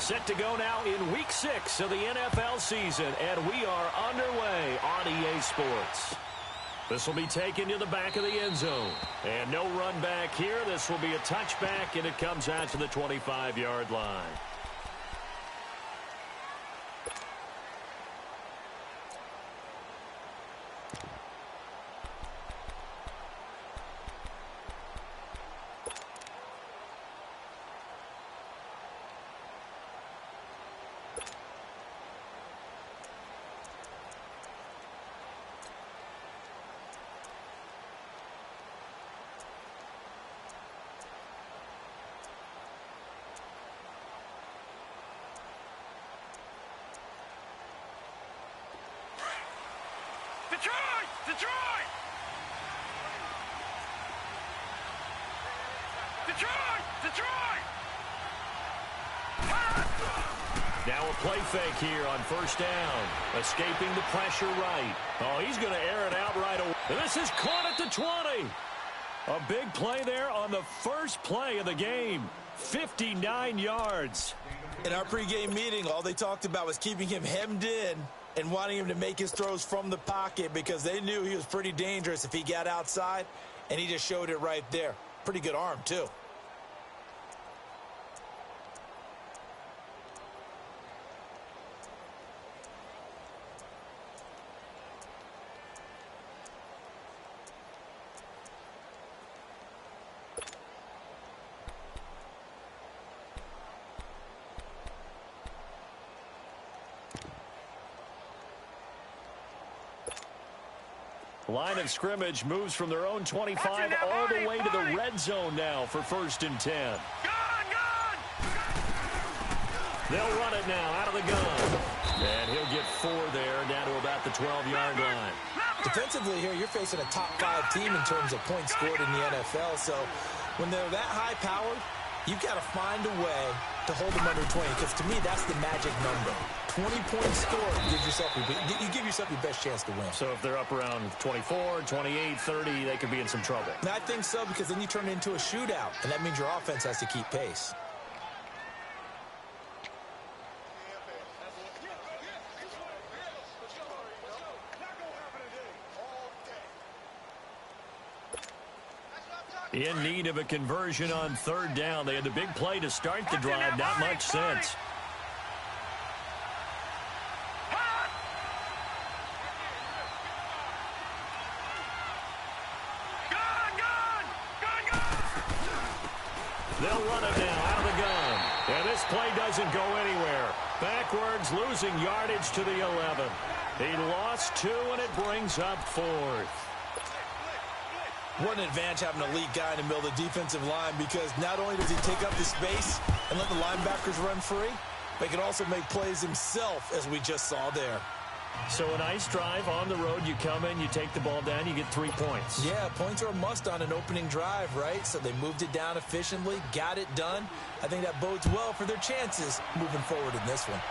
Set to go now in Week 6 of the NFL season, and we are underway on EA Sports. This will be taken to the back of the end zone. And no run back here. This will be a touchback, and it comes out to the 25-yard line. Detroit! Now a play fake here on first down. Escaping the pressure right. Oh, he's going to air it out right away. This is caught at the 20. A big play there on the first play of the game. 59 yards. In our pregame meeting, all they talked about was keeping him hemmed in and wanting him to make his throws from the pocket because they knew he was pretty dangerous if he got outside, and he just showed it right there. Pretty good arm, too. Line of scrimmage moves from their own 25 all the way to the red zone now for 1st and 10. They'll run it now out of the gun. And he'll get 4 there down to about the 12-yard line. Defensively here, you're facing a top 5 team in terms of points scored in the NFL. So when they're that high-powered, you've got to find a way to hold them under 20, because to me, that's the magic number. 20 points scored, you give yourself your best chance to win. So if they're up around 24, 28, 30, they could be in some trouble. And I think so, because then you turn it into a shootout, and that means your offense has to keep pace. In need of a conversion on 3rd down. They had the big play to start the drive. Not much sense. They'll run it now out of the gun. And this play doesn't go anywhere. Backwards, losing yardage to the 11. He lost 2, and it brings up 4th. What an advantage having an elite guy in the middle of the defensive line, because not only does he take up the space and let the linebackers run free, but he can also make plays himself, as we just saw there. So a nice drive on the road. You come in, you take the ball down, you get 3 points. Yeah, points are a must on an opening drive, right? So they moved it down efficiently, got it done. I think that bodes well for their chances moving forward in this one.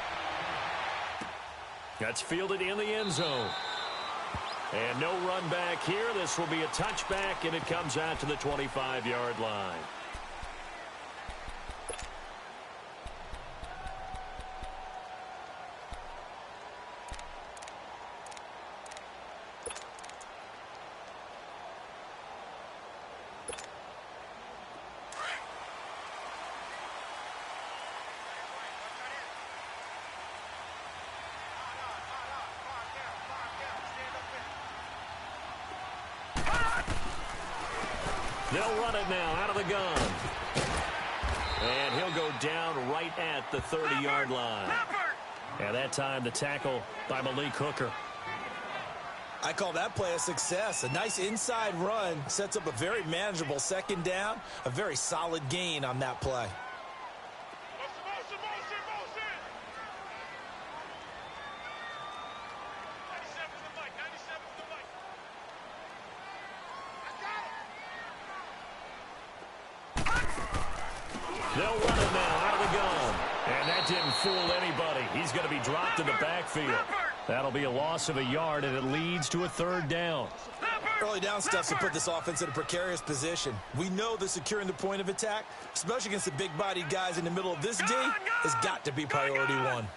That's fielded in the end zone. And no run back here. This will be a touchback, and it comes out to the 25-yard line. They'll run it now out of the gun. And he'll go down right at the 30-yard line. And that time the tackle by Malik Hooker. I call that play a success. A nice inside run sets up a very manageable 2nd down. A very solid gain on that play. They'll run it now out of the gun. And that didn't fool anybody. He's going to be dropped in the backfield. That'll be a loss of a yard, and it leads to a 3rd down. Early down stuff to put this offense in a precarious position. We know that securing the point of attack, especially against the big-bodied guys in the middle of this D, has got to be priority one.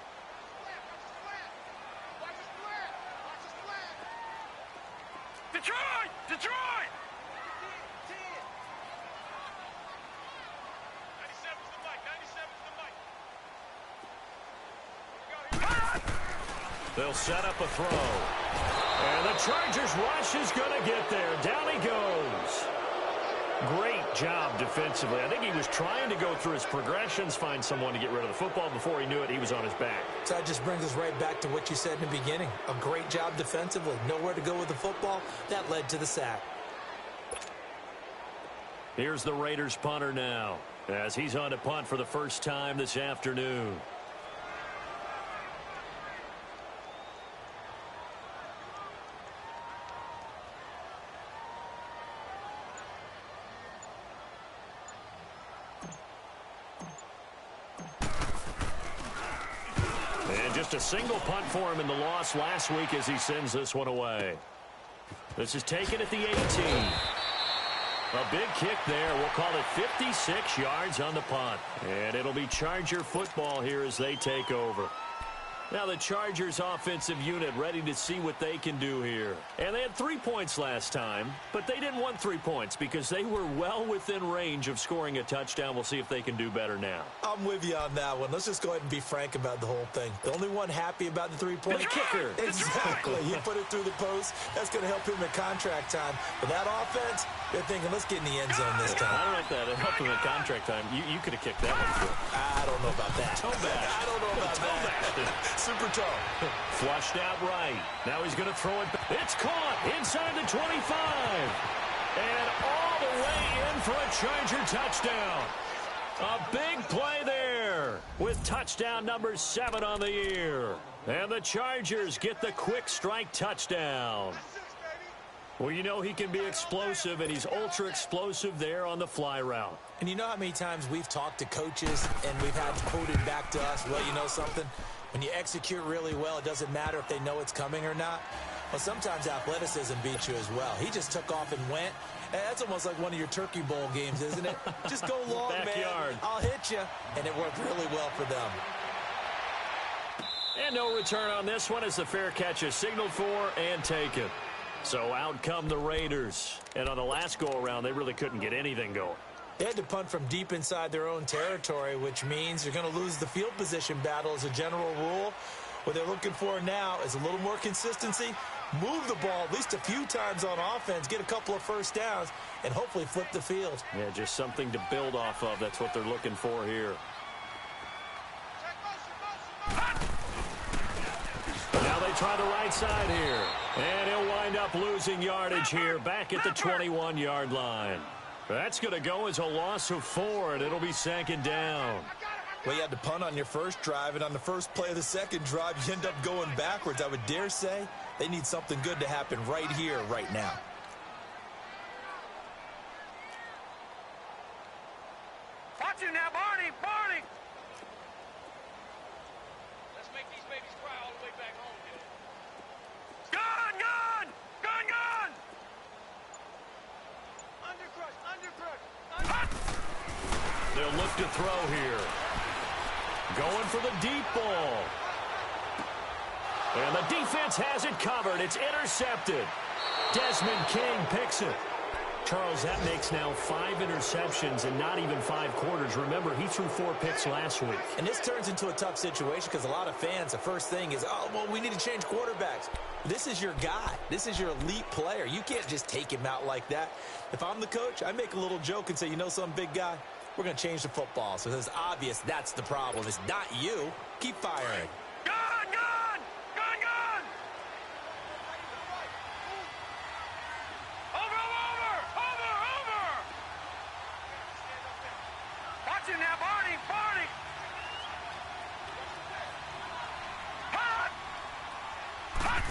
Detroit! Detroit! 97's the mic. 97's the mic. They'll set up a throw. And the Chargers rush is going to get there. Down he goes. Great job defensively. I think he was trying to go through his progressions, find someone to get rid of the football. Before he knew it, he was on his back. So that just brings us right back to what you said in the beginning. A great job defensively. Nowhere to go with the football. That led to the sack. Here's the Raiders punter now, as he's on to punt for the first time this afternoon. Just a single punt for him in the loss last week as he sends this one away. This is taken at the 18. A big kick there. We'll call it 56 yards on the punt. And it'll be Charger football here as they take over. Now the Chargers offensive unit ready to see what they can do here. And they had 3 points last time, but they didn't want 3 points because they were well within range of scoring a touchdown. We'll see if they can do better now. I'm with you on that one. Let's just go ahead and be frank about the whole thing. The only one happy about the 3-point kicker. Exactly. He put it through the post. That's going to help him at contract time. But that offense, they're thinking, let's get in the end zone this time. I don't know if that helped him at contract time. You could have kicked that one through. I don't know about that. Toe bash. I don't know about that. Super toe. Flushed out right. Now he's going to throw it back. It's caught inside the 25. And all the way in for a Charger touchdown. A big play there with touchdown number 7 on the year. And the Chargers get the quick strike touchdown. Well, you know he can be explosive, and he's ultra explosive there on the fly route. And you know how many times we've talked to coaches and we've had quoted back to us, well, you know something? When you execute really well, it doesn't matter if they know it's coming or not. Well, sometimes athleticism beats you as well. He just took off and went. That's almost like one of your Turkey Bowl games, isn't it? Just go long, Backyard. man. I'll hit you. And it worked really well for them. And no return on this one as the fair catch is signaled for and taken. So out come the Raiders. And on the last go-around, they really couldn't get anything going. They had to punt from deep inside their own territory, which means you're going to lose the field position battle as a general rule. What they're looking for now is a little more consistency, move the ball at least a few times on offense, get a couple of first downs, and hopefully flip the field. Yeah, just something to build off of. That's what they're looking for here. Now they try the right side here. And he'll wind up losing yardage here back at the 21-yard line. That's going to go as a loss of 4, and it'll be 2nd down. Well, you had to punt on your first drive, and on the first play of the second drive, you end up going backwards. I would dare say they need something good to happen right here, right now. Watch it now, Barney! Barney! Let's make these babies cry all the way back home, dude. Gun! Gun! Gun! Gun! Undercrush! Undercrush! They'll look to throw here. Going for the deep ball. And the defense has it covered. It's intercepted. Desmond King picks it. Charles, that makes now 5 interceptions in not even 5 quarters. Remember, he threw 4 picks last week. And this turns into a tough situation because a lot of fans, the first thing is, oh, well, we need to change quarterbacks. This is your guy. This is your elite player. You can't just take him out like that. If I'm the coach, I make a little joke and say, you know something, big guy? We're going to change the football. So it's obvious that's the problem. It's not you. Keep firing. Gun! Gun! Gun! Gun! Over! Over! Over! Over! Watch it now, Barney! Barney! Hot! Hot!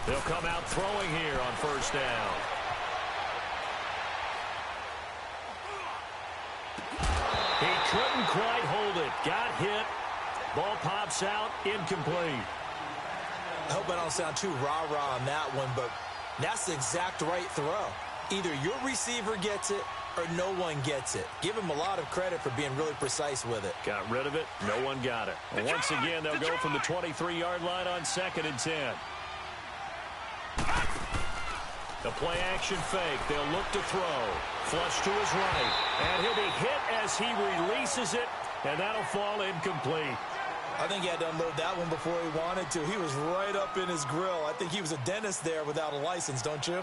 They'll come out throwing here on first down. He couldn't quite hold it. Got hit. Ball pops out. Incomplete. I hope I don't sound too rah-rah on that one, but That's the exact right throw. Either your receiver gets it or no one gets it. Give him a lot of credit for being really precise with it. Got rid of it. No one got it. And once again, they'll go from the 23-yard line on 2nd and 10. The play-action fake. They'll look to throw. Flush to his right. And he'll be hit as he releases it, and that'll fall incomplete. I think he had to unload that one before he wanted to. He was right up in his grill. I think he was a dentist there without a license, don't you?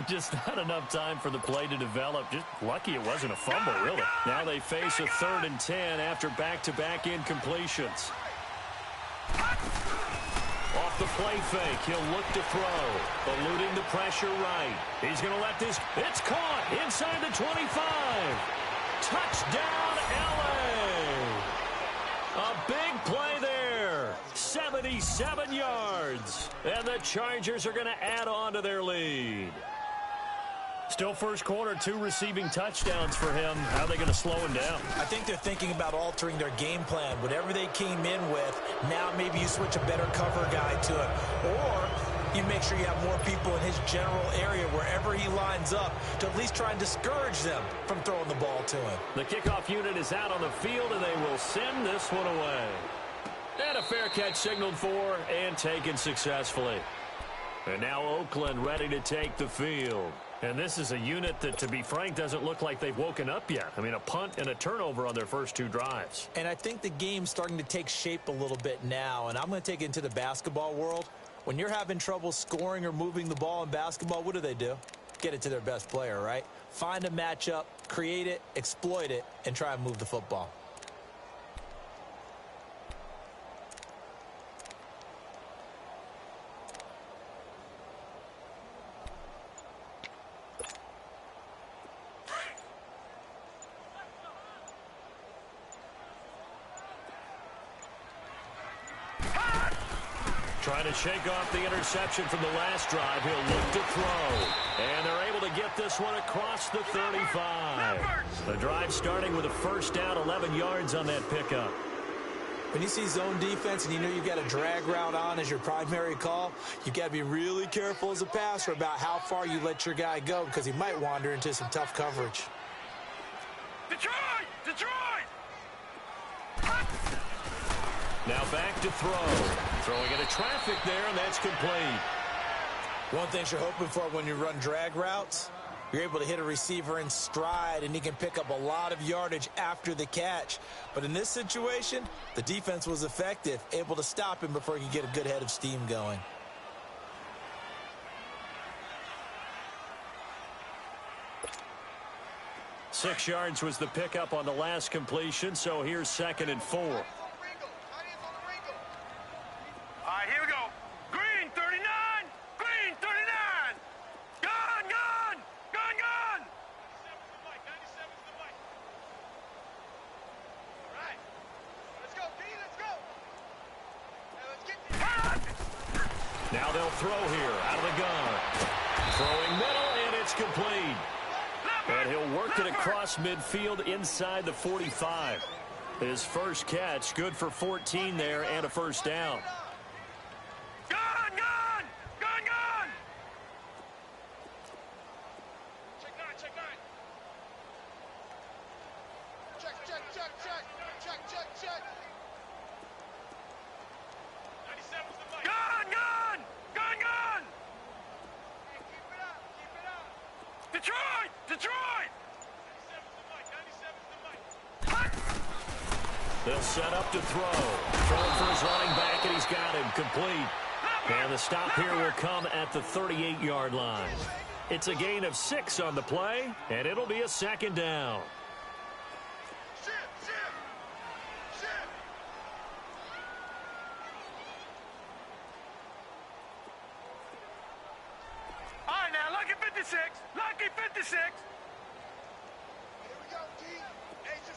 Just not enough time for the play to develop. Just lucky it wasn't a fumble, really. Now they face a 3rd and 10 after back-to-back incompletions. Off the play fake, he'll look to throw. Eluding the pressure right. He's going to let this. It's caught inside the 25. Touchdown, LA. A big play there. 77 yards. And the Chargers are going to add on to their lead. Still first quarter, 2 receiving touchdowns for him. How are they going to slow him down? I think they're thinking about altering their game plan. Whatever they came in with, now maybe you switch a better cover guy to it. Or you make sure you have more people in his general area wherever he lines up to at least try and discourage them from throwing the ball to him. The kickoff unit is out on the field, and they will send this one away. And a fair catch signaled for and taken successfully. And now Oakland ready to take the field. And this is a unit that, to be frank, doesn't look like they've woken up yet. I mean, a punt and a turnover on their first 2 drives. And I think the game's starting to take shape a little bit now. And I'm going to take it into the basketball world. When you're having trouble scoring or moving the ball in basketball, what do? Get it to their best player, right? Find a matchup, create it, exploit it, and try and move the football. Trying to shake off the interception from the last drive. He'll look to throw. And they're able to get this one across the 35. The drive starting with a first down, 11 yards on that pickup. When you see zone defense and you know you've got a drag route on as your primary call, you've got to be really careful as a passer about how far you let your guy go because he might wander into some tough coverage. Detroit! Now back to throw. Throwing into traffic there, and that's complete. One thing you're hoping for when you run drag routes, you're able to hit a receiver in stride, and he can pick up a lot of yardage after the catch. But in this situation, the defense was effective, able to stop him before he could get a good head of steam going. Six yards was the pickup on the last completion, so here's 2nd and 4. Now they'll throw here out of the gun. Throwing middle, and it's complete. And he'll work it across midfield inside the 45. His first catch, good for 14 there and a first down. They'll set up to throw. Throwing for his running back, and he's got him complete. And the stop here will come at the 38-yard line. It's a gain of 6 on the play, and it'll be a 2nd down. All right, now, lucky 56. Lucky 56. Here we go, D. Hey, it's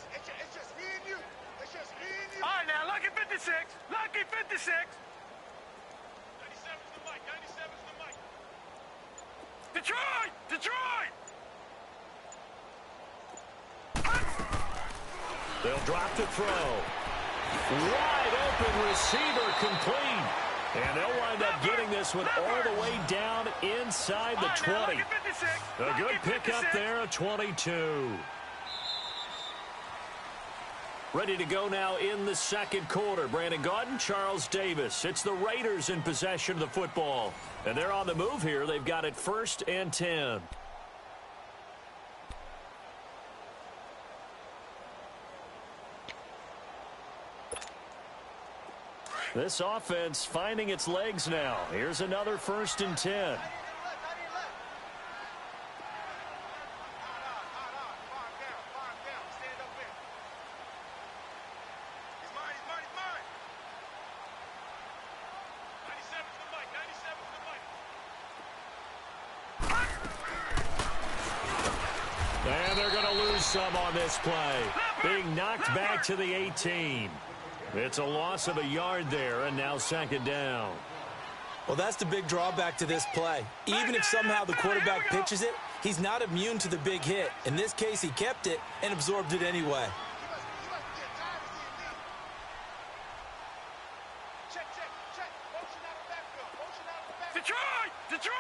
just me and you. It's just me and you. All right, now, lucky 56. Lucky 56. 97's the mic. 97's the mic. Detroit! Detroit! They'll drop to throw. Wide open receiver complete. And they'll wind up getting this one all the way down inside the 20. A good pickup there, a 22. Ready to go now in the second quarter. Brandon Gaudin, Charles Davis. It's the Raiders in possession of the football. And they're on the move here. They've got it 1st and 10. This offense finding its legs now. Here's another 1st and 10. And they're going to lose some on this play. Being knocked back to the 18. It's a loss of a yard there, and now 2nd down. Well, that's the big drawback to this play. Even if somehow the quarterback pitches it, he's not immune to the big hit. In this case, he kept it and absorbed it anyway. Detroit! Detroit!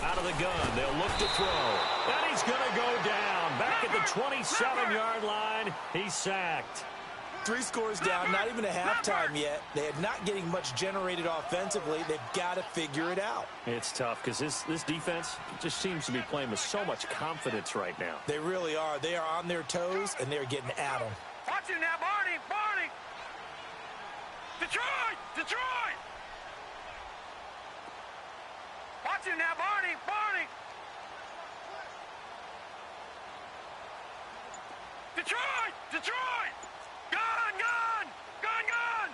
Out of the gun, they'll look to throw. And he's going to go down. Back at the 27-yard line, he's sacked. 3 scores down, not even a halftime yet. They are not getting much generated offensively. They've got to figure it out. It's tough because this defense just seems to be playing with so much confidence right now. They really are. They are on their toes, and they're getting at them. Watch him now, Barney! Barney! Detroit! Detroit! Watch him now, Barney! Barney! Detroit! Detroit! Gun! Gun! Gun! Gun!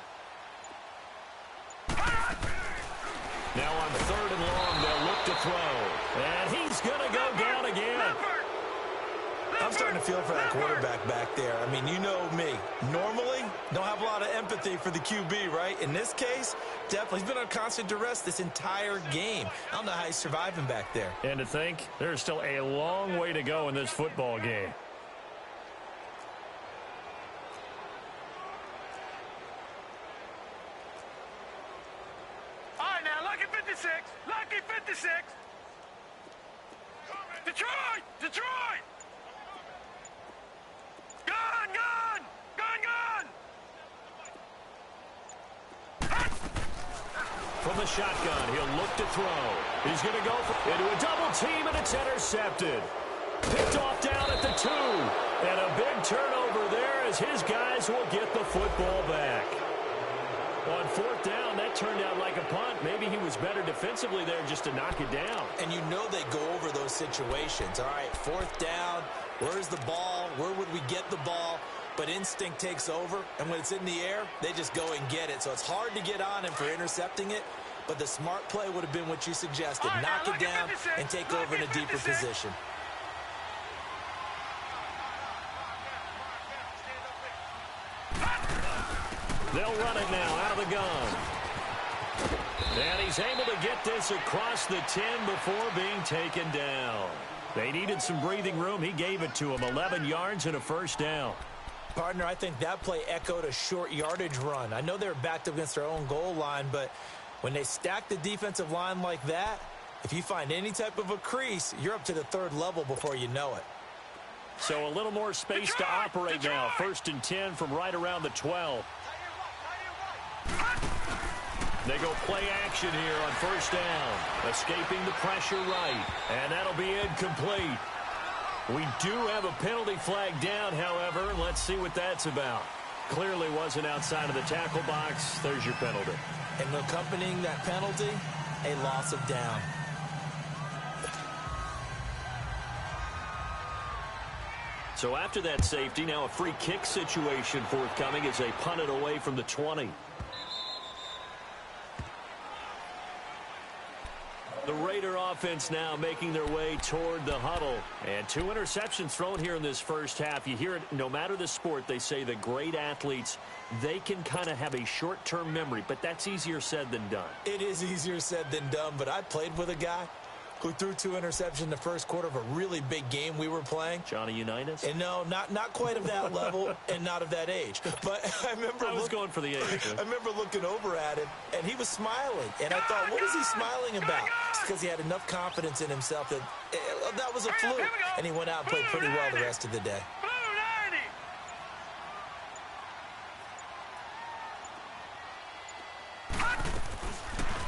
Now on 3rd and long, they'll look to throw. And he's going to go down again. I'm starting to feel for that quarterback back there. I mean, you know me. Normally, don't have a lot of empathy for the QB, right? In this case, definitely. He's been on constant duress this entire game. I don't know how he's surviving back there. And to think, there's still a long way to go in this football game. All right, now, lucky 56. Lucky 56. Detroit! Detroit! Gun! Gun! Gun! Gun! From the shotgun, he'll look to throw. He's going to go into a double team, and it's intercepted. Picked off down at the 2. And a big turnover there as his guys will get the football back. On 4th down, that turned out like a punt. Maybe he was better defensively there just to knock it down. And you know they go over those situations. All right, 4th down, where's the ball? Where would we get the ball? But instinct takes over, and when it's in the air, they just go and get it. So it's hard to get on him for intercepting it, but the smart play would have been what you suggested. Right, knock now, it down and take over in a deeper position. They'll run it now out of the gun. And he's able to get this across the 10 before being taken down. They needed some breathing room. He gave it to them. 11 yards and a 1st down. Partner, I think that play echoed a short yardage run. I know they're backed up against their own goal line, but when they stack the defensive line like that, if you find any type of a crease, you're up to the 3rd level before you know it. So a little more space to operate now. 1st and 10 from right around the 12. They go play action here on 1st down. Escaping the pressure right. And that'll be incomplete. We do have a penalty flag down, however. Let's see what that's about. Clearly wasn't outside of the tackle box. There's your penalty. And accompanying that penalty, a loss of down. So after that safety, now a free kick situation forthcoming as they punt it away from the 20. The Raider offense now making their way toward the huddle. And 2 interceptions thrown here in this first half. You hear it no matter the sport. They say the great athletes, they can kind of have a short-term memory, but that's easier said than done. It is easier said than done, but I played with a guy who threw 2 interceptions in the first quarter of a really big game we were playing. Johnny Unitas? And no, not quite of that level and not of that age. But I was going for the age. I remember looking over at him, and he was smiling. And I thought, what is he smiling about? It's because he had enough confidence in himself that that was a fluke. And he went out and played pretty well the rest of the day.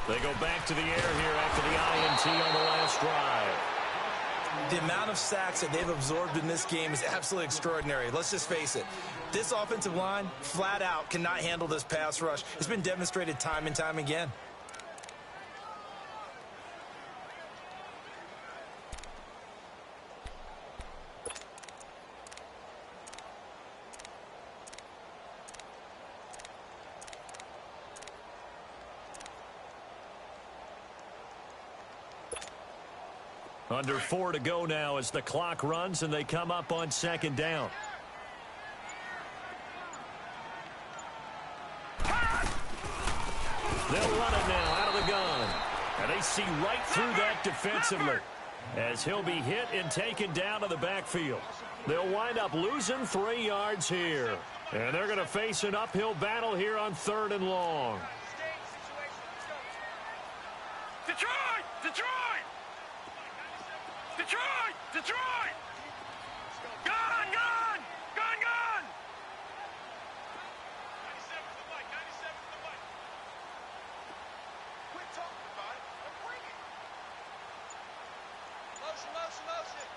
They go back to the air here after the INT on the last drive. The amount of sacks that they've absorbed in this game is absolutely extraordinary. Let's just face it. This offensive line, flat out, cannot handle this pass rush. It's been demonstrated time and time again. Under 4 to go now as the clock runs and they come up on 2nd down. They'll run it now out of the gun. And they see right through that defensively as he'll be hit and taken down to the backfield. They'll wind up losing 3 yards here. And they're going to face an uphill battle here on 3rd and long. Detroit! Detroit! Detroit! Detroit! Gun! Gun! Gun! Gun! 97 to the mic. 97 to the mic. Quit talking about it and bring it. Motion, motion, motion.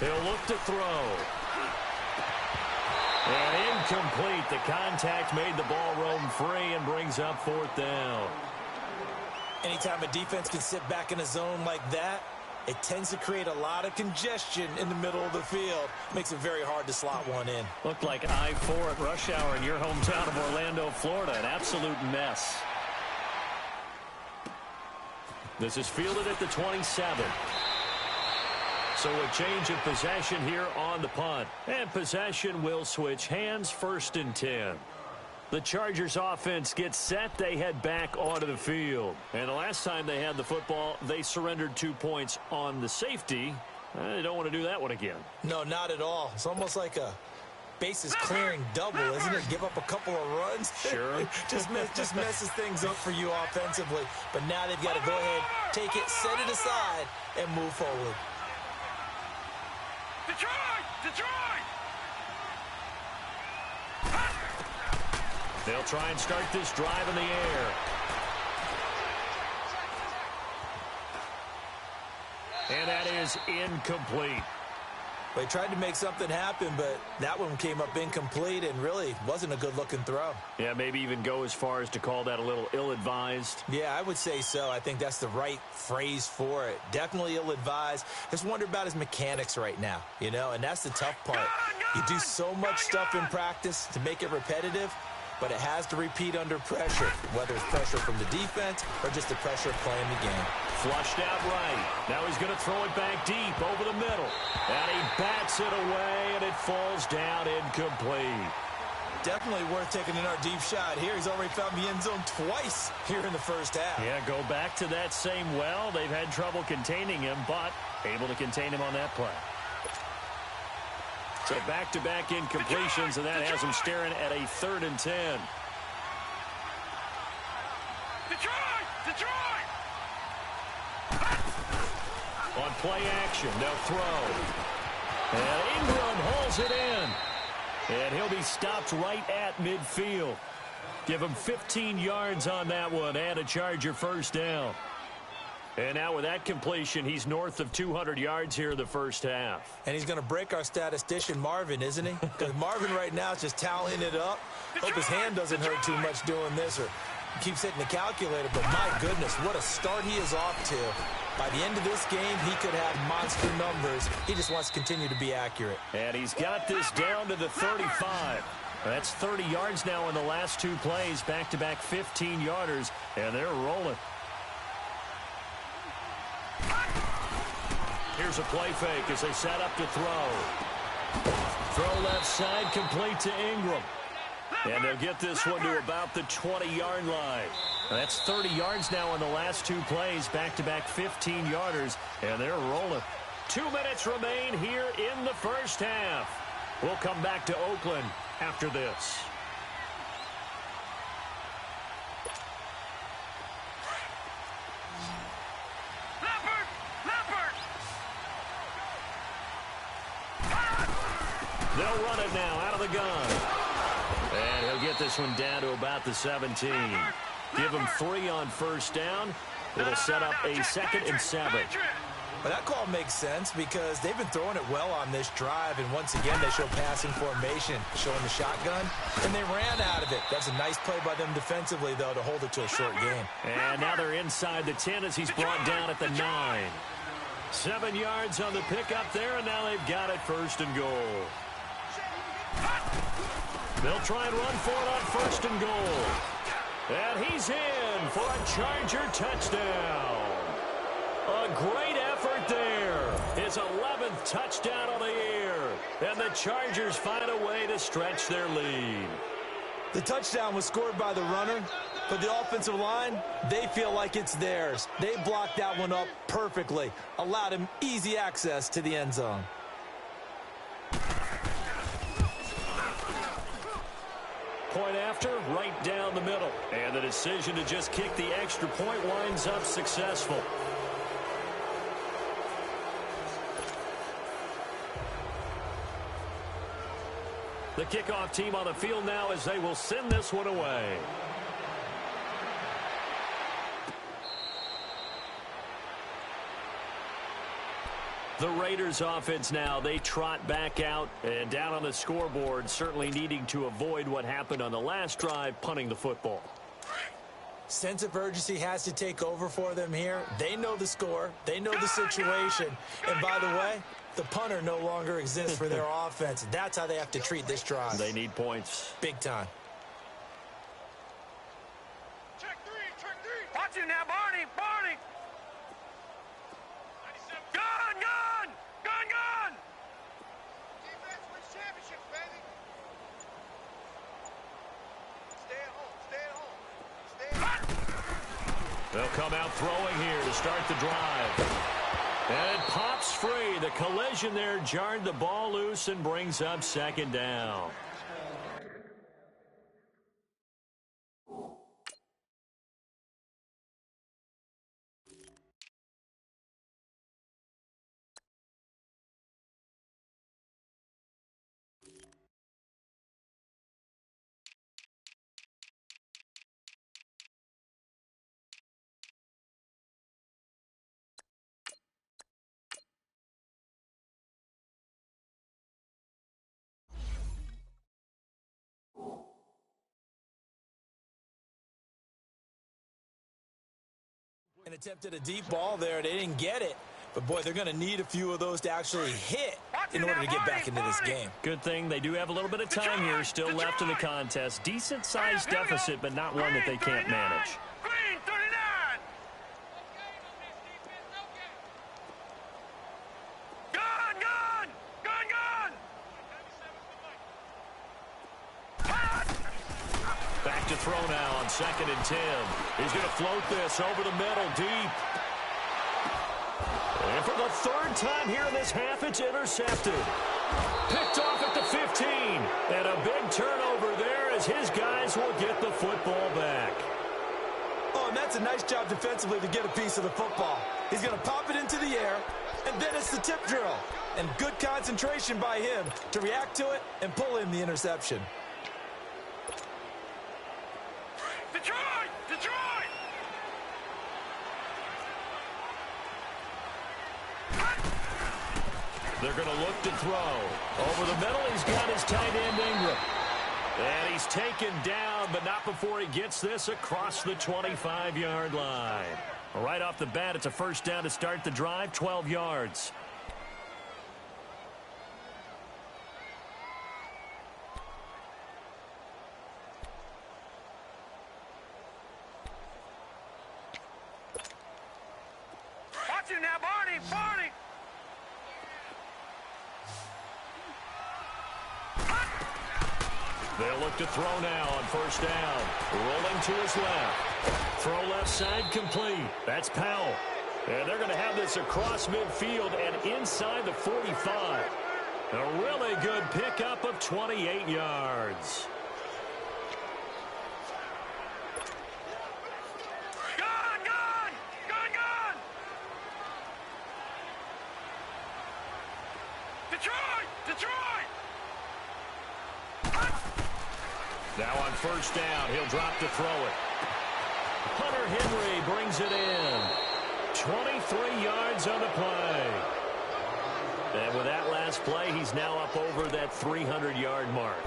He'll look to throw. And incomplete. The contact made the ball roam free and brings up 4th down. Anytime a defense can sit back in a zone like that, it tends to create a lot of congestion in the middle of the field. Makes it very hard to slot one in. Looked like I-4 at rush hour in your hometown of Orlando, Florida. An absolute mess. This is fielded at the 27. So a change of possession here on the punt. And possession will switch hands, 1st and 10. The Chargers offense gets set. They head back onto the field. And the last time they had the football, they surrendered 2 points on the safety. They don't want to do that one again. No, not at all. It's almost like a bases clearing double, isn't it? Give up a couple of runs. Sure. just messes things up for you offensively. But now they've got to go ahead, take it, set it aside, and move forward. Detroit! Detroit! They'll try and start this drive in the air. And that is incomplete. They tried to make something happen, but that one came up incomplete and really wasn't a good-looking throw. Yeah, maybe even go as far as to call that a little ill-advised. Yeah, I would say so. I think that's the right phrase for it. Definitely ill-advised. Just wonder about his mechanics right now, you know, and that's the tough part. You do so much stuff in practice to make it repetitive, but it has to repeat under pressure, whether it's pressure from the defense or just the pressure of playing the game. Flushed out right. Now he's going to throw it back deep over the middle. And he bats it away, and it falls down incomplete. Definitely worth taking another deep shot here. He's already found the end zone twice here in the first half. Yeah, go back to that same well. They've had trouble containing him, but able to contain him on that play. So back-to-back incompletions, and that has him staring at a 3rd and 10. Detroit! Detroit! On play action, they'll throw. And Ingram hauls it in. And he'll be stopped right at midfield. Give him 15 yards on that one and a Charger 1st down. And now with that completion, he's north of 200 yards here in the first half. And he's going to break our statistician, Marvin, isn't he? Because Marvin right now is just tallying it up. Hope his hand doesn't hurt too much doing this or keeps hitting the calculator. But my goodness, what a start he is off to. By the end of this game, he could have monster numbers. He just wants to continue to be accurate. And he's got this down to the 35. That's 30 yards now in the last 2 plays. Back-to-back 15-yarders, and they're rolling. Here's a play fake as they set up to throw. Throw left side, complete to Ingram. And they'll get this one to about the 20-yard line. That's 30 yards now in the last two plays, back-to-back 15-yarders, and they're rolling. 2 minutes remain here in the first half. We'll come back to Oakland after this. They'll run it now out of the gun. And he'll get this one down to about the 17. Give him 3 on first down. It'll set up a 2nd and 7. But that call makes sense because they've been throwing it well on this drive, and once again they show passing formation, showing the shotgun, and they ran out of it. That's a nice play by them defensively, though, to hold it to a short game. And now they're inside the 10 as he's brought down at the 9. 7 yards on the pickup there, and now they've got it 1st and goal. They'll try and run for it on 1st and goal. And he's in for a Charger touchdown. A great effort there. His 11th touchdown of the year. And the Chargers find a way to stretch their lead. The touchdown was scored by the runner, but the offensive line, they feel like it's theirs. They blocked that one up perfectly, allowed him easy access to the end zone. Point after, right down the middle. And the decision to just kick the extra point winds up successful. The kickoff team on the field now as they will send this one away. The Raiders offense now, they trot back out and down on the scoreboard, certainly needing to avoid what happened on the last drive, punting the football. Sense of urgency has to take over for them here. They know the score. They know the situation. And by the way, the punter no longer exists for their offense. That's how they have to treat this drive. They need points. Big time. Check 3, check 3. Watch it now, Barney, Barney. Gun, gun, gun, gun. Defense wins championships, baby. Stay at home, stay at home. Stay at home. They'll come out throwing here to start the drive. And it pops free. The collision there jarred the ball loose and brings up 2nd down. And attempted a deep ball there. They didn't get it. But, boy, they're going to need a few of those to actually hit in order to get back into this game. Good thing they do have a little bit of time here still left in the contest. Decent-sized deficit, but not one that they can't manage. Green, 39. Gun, gun, gun, gun. Back to throw now on 2nd and 10. He's going to float this over the middle deep. And for the 3rd time here in this half, it's intercepted. Picked off at the 15. And a big turnover there as his guys will get the football back. Oh, and that's a nice job defensively to get a piece of the football. He's going to pop it into the air, and then it's the tip drill. And good concentration by him to react to it and pull in the interception. Detroit, Detroit. They're going to look to throw. Over the middle, he's got his tight end Ingram. And he's taken down, but not before he gets this across the 25-yard line. Right off the bat, it's a 1st down to start the drive, 12 yards. Watch it now, Barney, Barney. They'll look to throw now on first down. Rolling to his left. Throw left side complete. That's Powell. And they're going to have this across midfield and inside the 45. A really good pickup of 28 yards. Now on first down, he'll drop to throw it. Hunter Henry brings it in. 23 yards on the play. And with that last play, he's now up over that 300-yard mark.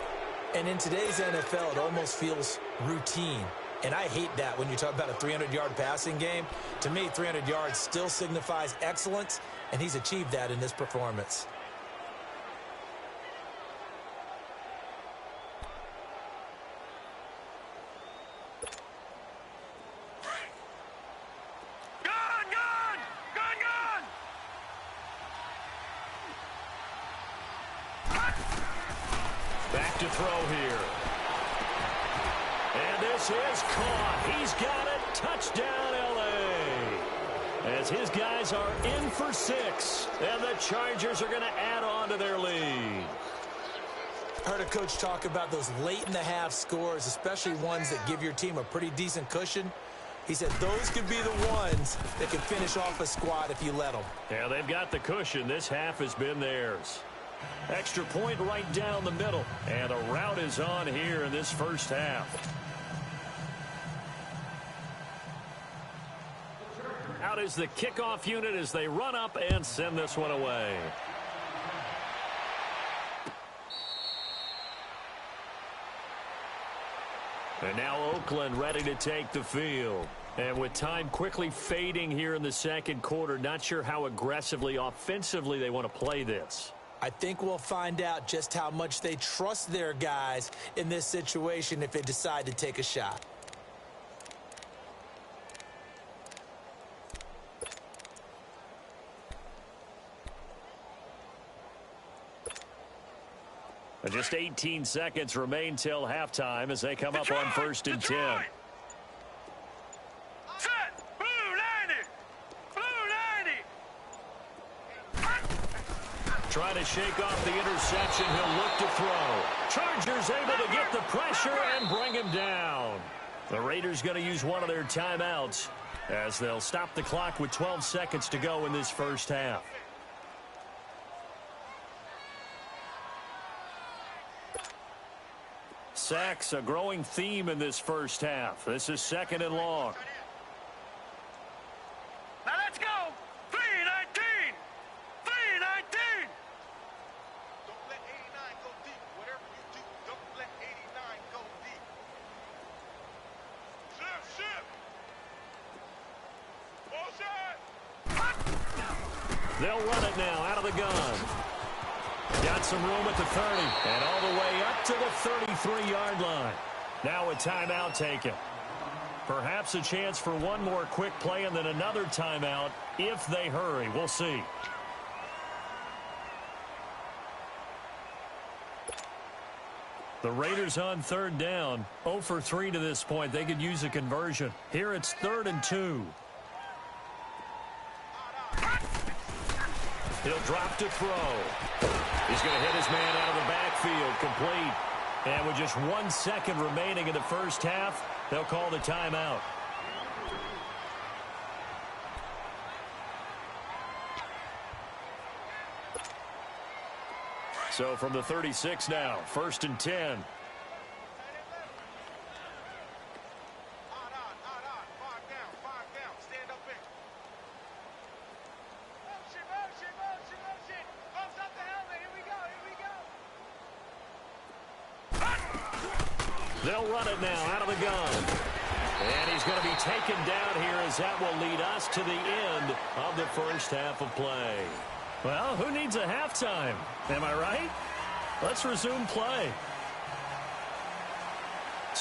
And in today's NFL, it almost feels routine. And I hate that when you talk about a 300-yard passing game. To me, 300 yards still signifies excellence, and he's achieved that in this performance. Back to throw here. And this is caught. He's got it. Touchdown, L.A. As his guys are in for 6. And the Chargers are going to add on to their lead. I heard a coach talk about those late-in-the-half scores, especially ones that give your team a pretty decent cushion. He said those could be the ones that could finish off a squad if you let them. Yeah, they've got the cushion. This half has been theirs. Extra point right down the middle. And a rout is on here in this first half. Out is the kickoff unit as they run up and send this one away. And now Oakland ready to take the field. And with time quickly fading here in the second quarter, not sure how aggressively, offensively they want to play this. I think we'll find out just how much they trust their guys in this situation if they decide to take a shot. Just 18 seconds remain till halftime as they come up on first and 10. Trying to shake off the interception. He'll look to throw. Chargers able to get the pressure and bring him down. The Raiders going to use one of their timeouts as they'll stop the clock with 12 seconds to go in this first half. Sacks, a growing theme in this first half. This is second and long. Now let's go. 3-19. 3-19. Don't let 89 go deep. Whatever you do, don't let 89 go deep. Shift. Bullshit. They'll run it now out of the gun. Got some room at the 30 and all the way up to the 33-yard line. Now a timeout taken. Perhaps a chance for one more quick play and then another timeout if they hurry. We'll see. The Raiders on third down. 0 for 3 to this point. They could use a conversion. Here it's 3rd and 2. He'll drop to throw. He's going to hit his man out of the backfield, complete. And with just 1 second remaining in the first half, they'll call the timeout. So from the 36 now, 1st and 10. They'll run it now out of the gun. And he's going to be taken down here as that will lead us to the end of the first half of play. Well, who needs a halftime? Am I right? Let's resume play.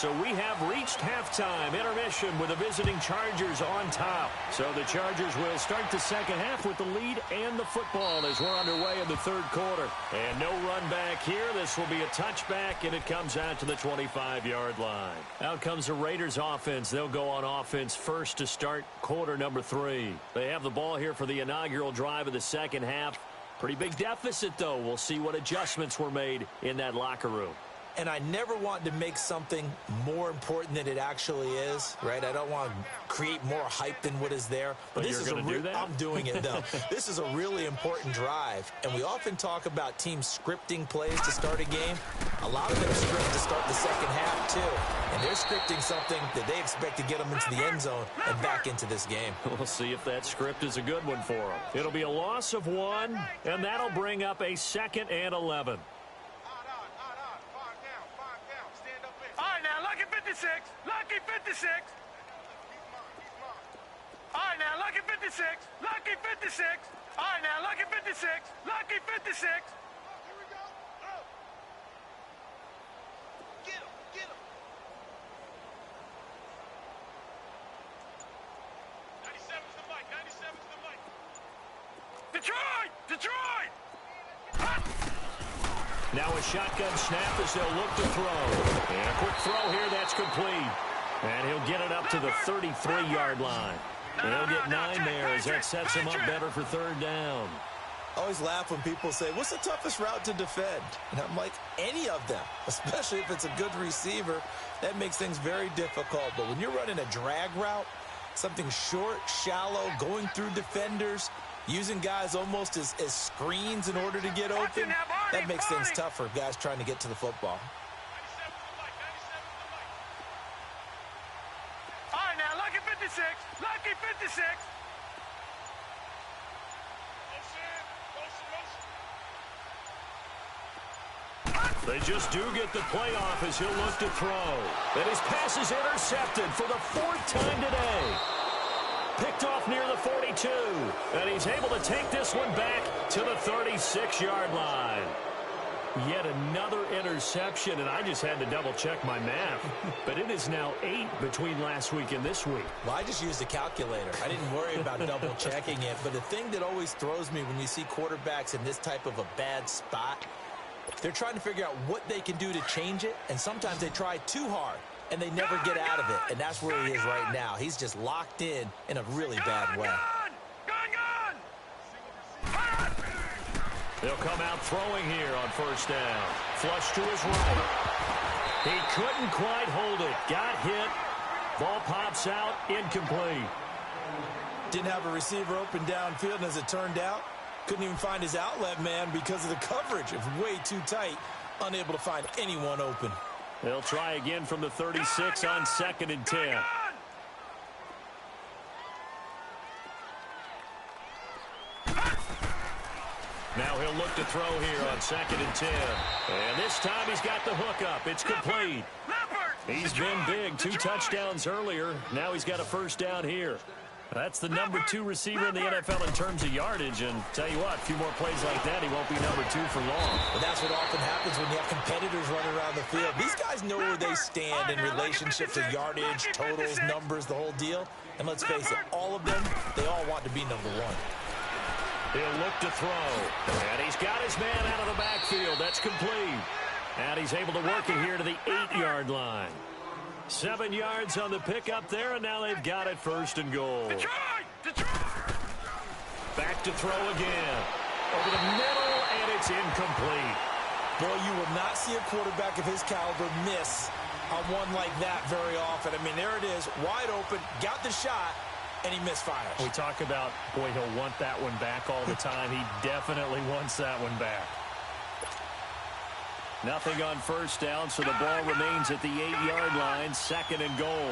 So we have reached halftime, intermission with the visiting Chargers on top. So the Chargers will start the second half with the lead and the football as we're underway in the third quarter. And no run back here. This will be a touchback, and it comes out to the 25-yard line. Out comes the Raiders offense. They'll go on offense first to start quarter number 3. They have the ball here for the inaugural drive of the second half. Pretty big deficit, though. We'll see what adjustments were made in that locker room. And I never want to make something more important than it actually is, right? I don't want to create more hype than what is there. But this you're going to do that? I'm doing it, though. This is a really important drive. And we often talk about teams scripting plays to start a game. A lot of them script to start the second half, too. And they're scripting something that they expect to get them into the end zone and back into this game. We'll see if that script is a good one for them. It'll be a loss of 1, and that'll bring up a 2nd and 11. Lucky 56. Lucky 56. All right, now, Lucky 56. Lucky 56. All right, now, Lucky 56. Lucky 56. Here we go. Get him. Get him. 97's the mic. 97's the mic. Detroit! Detroit! Now a shotgun snap as they'll look to throw. And a quick throw here, that's complete. And he'll get it up to the 33-yard line. And he'll get 9 there as that sets him up better for third down. I always laugh when people say, what's the toughest route to defend? And I'm like, any of them, especially if it's a good receiver. That makes things very difficult. But when you're running a drag route, something short, shallow, going through defenders, using guys almost as screens in order to get open, that makes things tough for guys trying to get to the football. All right, now, Lucky 56. Lucky 56. They just do get the playoff as he'll look to throw. And his pass is intercepted for the 4th time today. Picked off near the 42. And he's able to take this one back to the 36-yard line. Yet another interception, and I just had to double-check my math. But it is now 8 between last week and this week. Well, I just used a calculator. I didn't worry about double-checking it. But the thing that always throws me when you see quarterbacks in this type of a bad spot, they're trying to figure out what they can do to change it, and sometimes they try too hard, and they never get out of it. And that's where he is right now. He's just locked in a really bad way. They'll come out throwing here on first down. Flush to his right. He couldn't quite hold it. Got hit. Ball pops out. Incomplete. Didn't have a receiver open downfield, and as it turned out, couldn't even find his outlet man because of the coverage. It was way too tight. Unable to find anyone open. They'll try again from the 36 on 2nd and 10. Now he'll look to throw here on 2nd and 10. And this time he's got the hook up. It's complete. He's been big. 2 touchdowns earlier. Now he's got a first down here. That's the number 2 receiver in the NFL in terms of yardage. And tell you what, a few more plays like that, he won't be number 2 for long. But that's what often happens when you have competitors running around the field. These guys know where they stand in relationship to yardage, totals, numbers, the whole deal. And let's face it, all of them, they all want to be number 1. He'll look to throw. And he's got his man out of the backfield. That's complete. And he's able to work it here to the 8-yard line. 7 yards on the pickup there, and now they've got it 1st and goal. Back to throw again. Over the middle, and it's incomplete. Boy, you will not see a quarterback of his caliber miss on one like that very often. I mean, there it is, wide open, got the shot, and he misfires. We talk about, boy, he'll want that one back all the time. He definitely wants that one back. Nothing on first down, so the ball remains at the 8-yard line, 2nd and goal.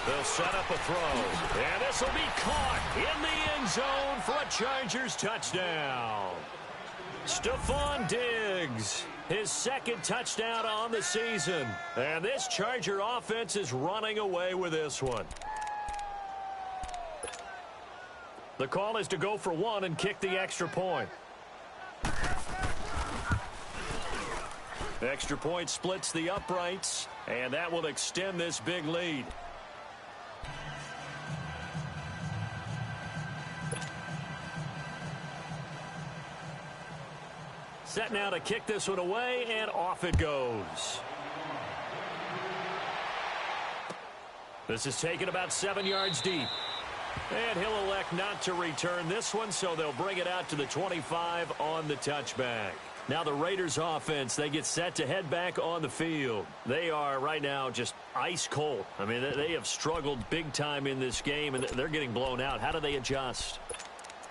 They'll set up a throw, and this will be caught in the end zone for a Chargers touchdown. Stephon Diggs, his 2nd touchdown on the season, and this Charger offense is running away with this one. The call is to go for 1 and kick the extra point. Extra point splits the uprights, and that will extend this big lead. Set now to kick this one away, and off it goes. This is taken about 7 yards deep. And he'll elect not to return this one, so they'll bring it out to the 25 on the touchback. Now the Raiders offense, they get set to head back on the field. They are right now just ice cold. I mean, they have struggled big time in this game, and they're getting blown out. How do they adjust?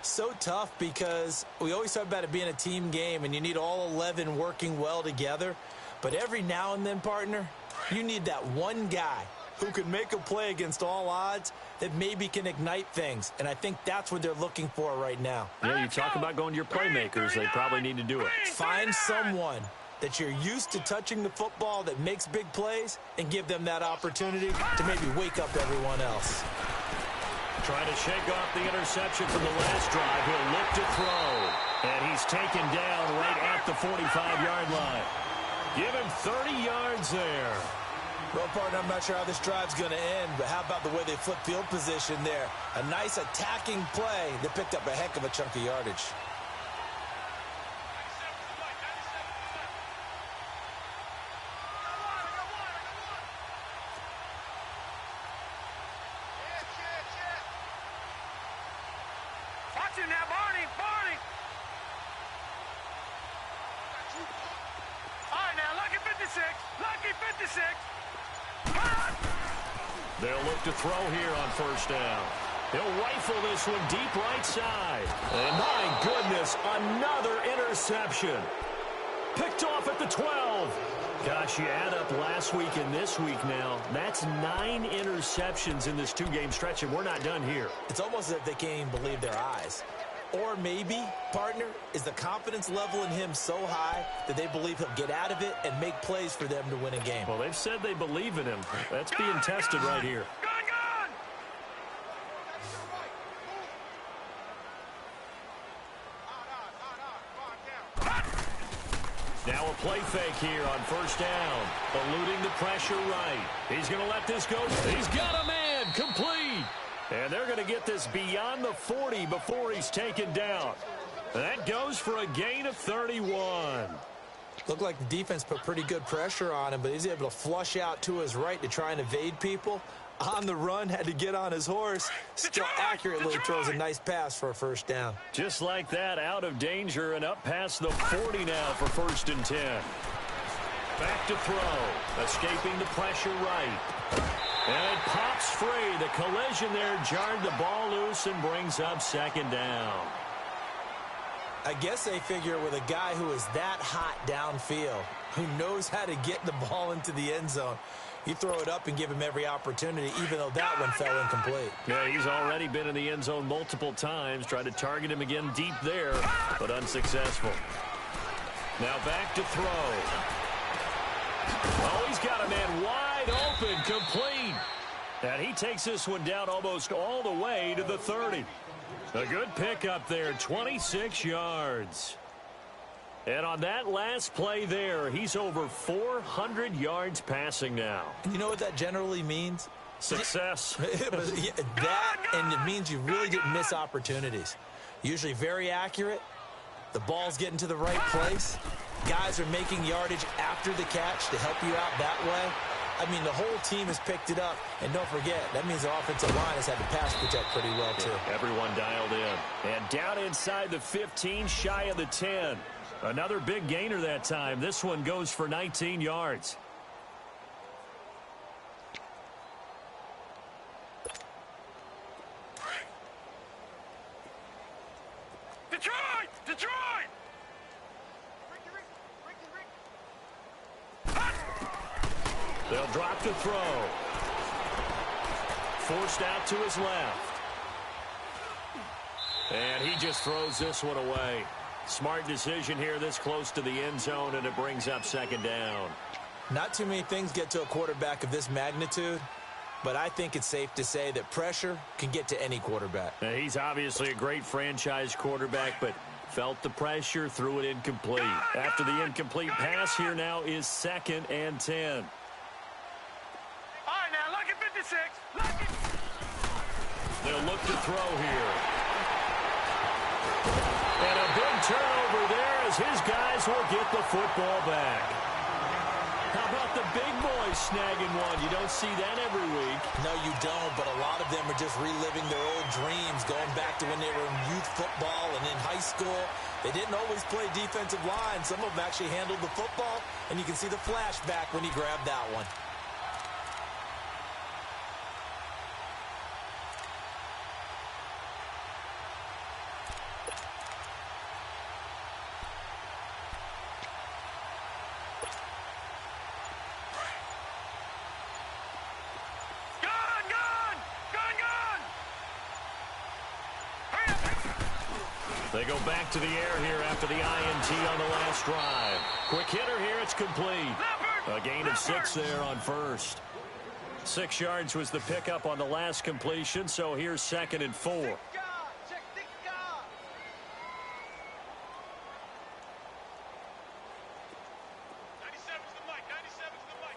So tough because we always talk about it being a team game, and you need all 11 working well together. But every now and then, partner, you need that one guy who can make a play against all odds that maybe can ignite things. And I think that's what they're looking for right now. Yeah, you talk about going to your playmakers. They probably need to do it. Find someone that you're used to touching the football that makes big plays and give them that opportunity to maybe wake up everyone else. Trying to shake off the interception from the last drive. He'll look to throw. And he's taken down right at the 45-yard line. Give him 30 yards there. Well, partner, I'm not sure how this drive's going to end, but how about the way they flip field position there? A nice attacking play that picked up a heck of a chunk of yardage. Watch him now, Barney. All right, now, lucky 56. Lucky 56. They'll look to throw here on first down. He'll rifle this one deep right side. And my goodness, another interception. Picked off at the 12. Gosh, you add up last week and this week now. That's 9 interceptions in this 2-game stretch, and we're not done here. It's almost as if they can't even believe their eyes. Or maybe, partner, is the confidence level in him so high that they believe he'll get out of it and make plays for them to win a game. Well, they've said they believe in him. That's being tested right here. Now a play fake here on first down. Eluding the pressure right. He's going to let this go. He's got a man. Complete. And they're going to get this beyond the 40 before he's taken down. That goes for a gain of 31. Looked like the defense put pretty good pressure on him, but he's able to flush out to his right to try and evade people. On the run, had to get on his horse. Still accurately throws a nice pass for a first down. Just like that, out of danger and up past the 40 now for 1st and 10. Back to throw. Escaping the pressure right. And it pops free. The collision there jarred the ball loose and brings up 2nd down. I guess they figure with a guy who is that hot downfield, who knows how to get the ball into the end zone, you throw it up and give him every opportunity, even though that one fell incomplete. Yeah, he's already been in the end zone multiple times. Tried to target him again deep there, but unsuccessful. Now back to throw. Oh, he's got a man wide open, complete. And he takes this one down almost all the way to the 30. A good pickup there, 26 yards. And on that last play there, he's over 400 yards passing now. You know what that generally means? Success. That, and it means you really didn't miss opportunities. Usually very accurate. The ball's getting to the right place. Guys are making yardage after the catch to help you out that way. I mean, the whole team has picked it up. And don't forget, that means the offensive line has had to pass protect pretty well, too. Yeah, everyone dialed in. And down inside the 15, shy of the 10. Another big gainer that time. This one goes for 19 yards. Detroit! They'll drop to throw. Forced out to his left. And he just throws this one away. Smart decision here this close to the end zone, and it brings up 2nd down. Not too many things get to a quarterback of this magnitude, but I think it's safe to say that pressure can get to any quarterback. Now, he's obviously a great franchise quarterback, but Felt the pressure, threw it incomplete. After the incomplete pass, here now is 2nd and 10. All right, now, lucky 56. Lucky. They'll look to throw here. And a big turnover there as his guys will get the football back. How about the big boys snagging one? You don't see that every week. No, you don't, but a lot of them are just reliving their old dreams, going back to when they were in youth football and in high school. They didn't always play defensive line. Some of them actually handled the football, and you can see the flashback when he grabbed that one. They go back to the air here after the INT on the last drive. Quick hitter here, it's complete. A gain of 6 there on first. 6 yards was the pickup on the last completion, so here's 2nd and 4. Check the guard. 97's the mic. 97's the mic.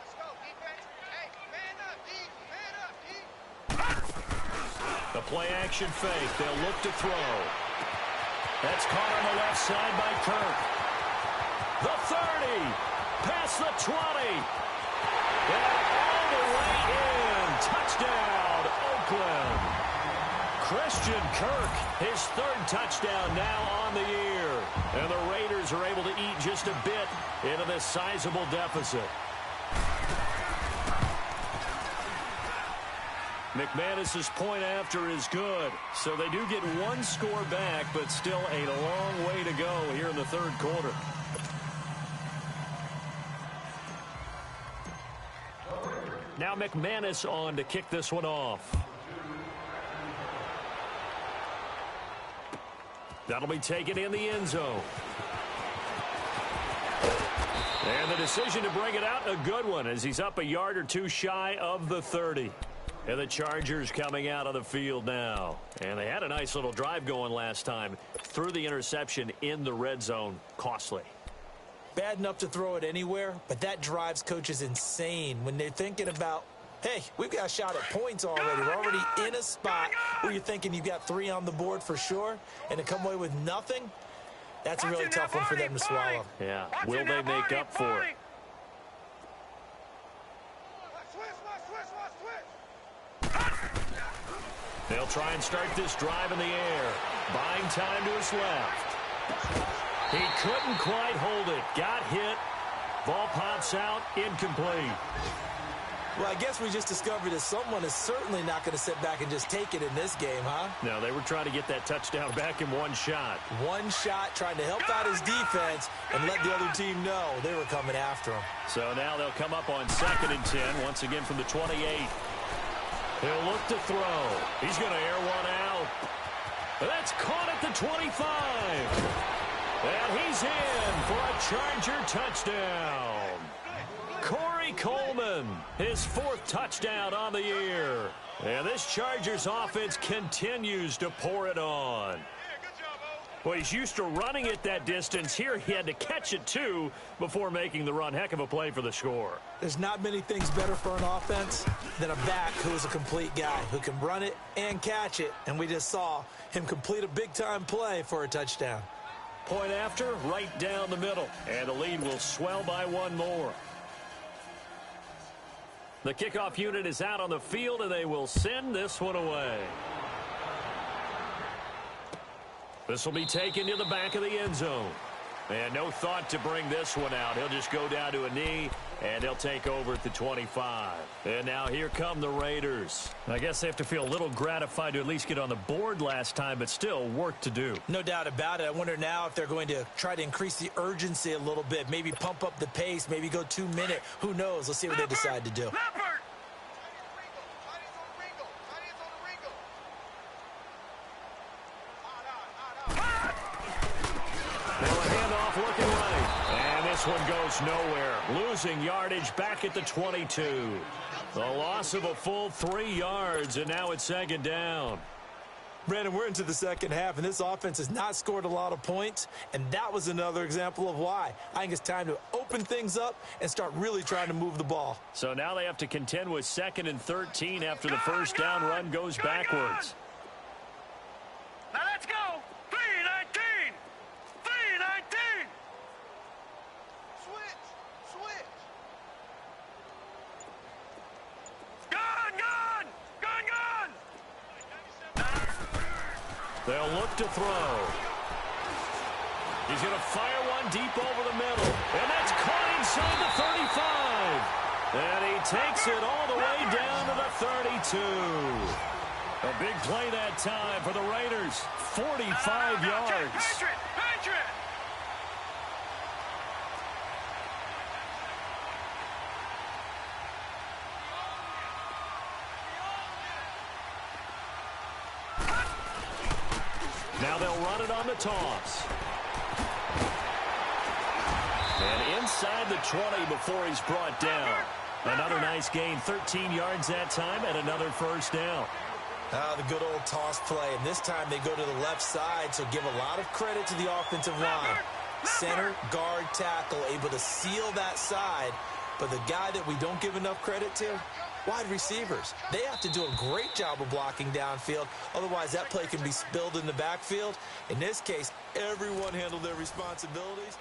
Let's go, defense. Hey, man up, D. Man up, D. The play-action fake. They'll look to throw. That's caught on the left side by Kirk. The 30. Past the 20. And all the way in. Touchdown, Oakland. Christian Kirk, his 3rd touchdown now on the year. And the Raiders are able to eat just a bit into this sizable deficit. McManus's point after is good. So they do get 1 score back, but still a long way to go here in the 3rd quarter. Now McManus on to kick this one off. That'll be taken in the end zone. And the decision to bring it out, a good one, as he's up a yard or 2 shy of the 30. And the Chargers coming out on the field now. And they had a nice little drive going last time. Threw the interception in the red zone. Costly. Bad enough to throw it anywhere, but that drives coaches insane when they're thinking about, hey, we've got a shot at points already. We're already in a spot where you're thinking you've got 3 on the board for sure, and to come away with nothing, that's a really tough one for them to swallow. Yeah, will they make up for it? They'll try and start this drive in the air. Buying time to his left. He couldn't quite hold it. Got hit. Ball pops out. Incomplete. Well, I guess we just discovered that someone is certainly not going to sit back and just take it in this game, huh? No, they were trying to get that touchdown back in 1 shot. 1 shot, trying to help out his defense and let the other team know they were coming after him. So now they'll come up on 2nd and 10, once again from the 28. He'll look to throw. He's going to air one out. That's caught at the 25. And he's in for a Charger touchdown. Corey Coleman, his 4th touchdown on the year. And this Chargers offense continues to pour it on. Well, he's used to running it that distance. Here he had to catch it, too, before making the run. Heck of a play for the score. There's not many things better for an offense than a back who is a complete guy, who can run it and catch it. And we just saw him complete a big-time play for a touchdown. Point after, right down the middle. And the lead will swell by 1 more. The kickoff unit is out on the field, and they will send this one away. This will be taken to the back of the end zone. And no thought to bring this one out. He'll just go down to a knee, and he'll take over at the 25. And now here come the Raiders. I guess they have to feel a little gratified to at least get on the board last time, but still work to do. No doubt about it. I wonder now if they're going to try to increase the urgency a little bit, maybe pump up the pace, maybe go 2-minute. Who knows? Let's see what they decide to do. Looking right. And this one goes nowhere. Losing yardage back at the 22. The loss of a full 3 yards, and now it's 2nd down. Brandon, we're into the second half, and this offense has not scored a lot of points, and that was another example of why. I think it's time to open things up and start really trying to move the ball. So now they have to contend with 2nd and 13 after the first down run goes backwards. Now let's go. 3-19. 3-19. Switch. Gun. They'll look to throw. He's going to fire one deep over the middle. And that's caught inside the 35. And he takes it all the way down to the 32. A big play that time for the Raiders. 45 yards. Patriot. Now they'll run it on the toss. And inside the 20 before he's brought down. Another nice gain, 13 yards that time, and another first down. The good old toss play, and this time they go to the left side, so give a lot of credit to the offensive line. Center, guard, tackle, able to seal that side, but the guy that we don't give enough credit to, wide receivers. They have to do a great job of blocking downfield, otherwise that play can be spilled in the backfield. In this case, everyone handled their responsibilities.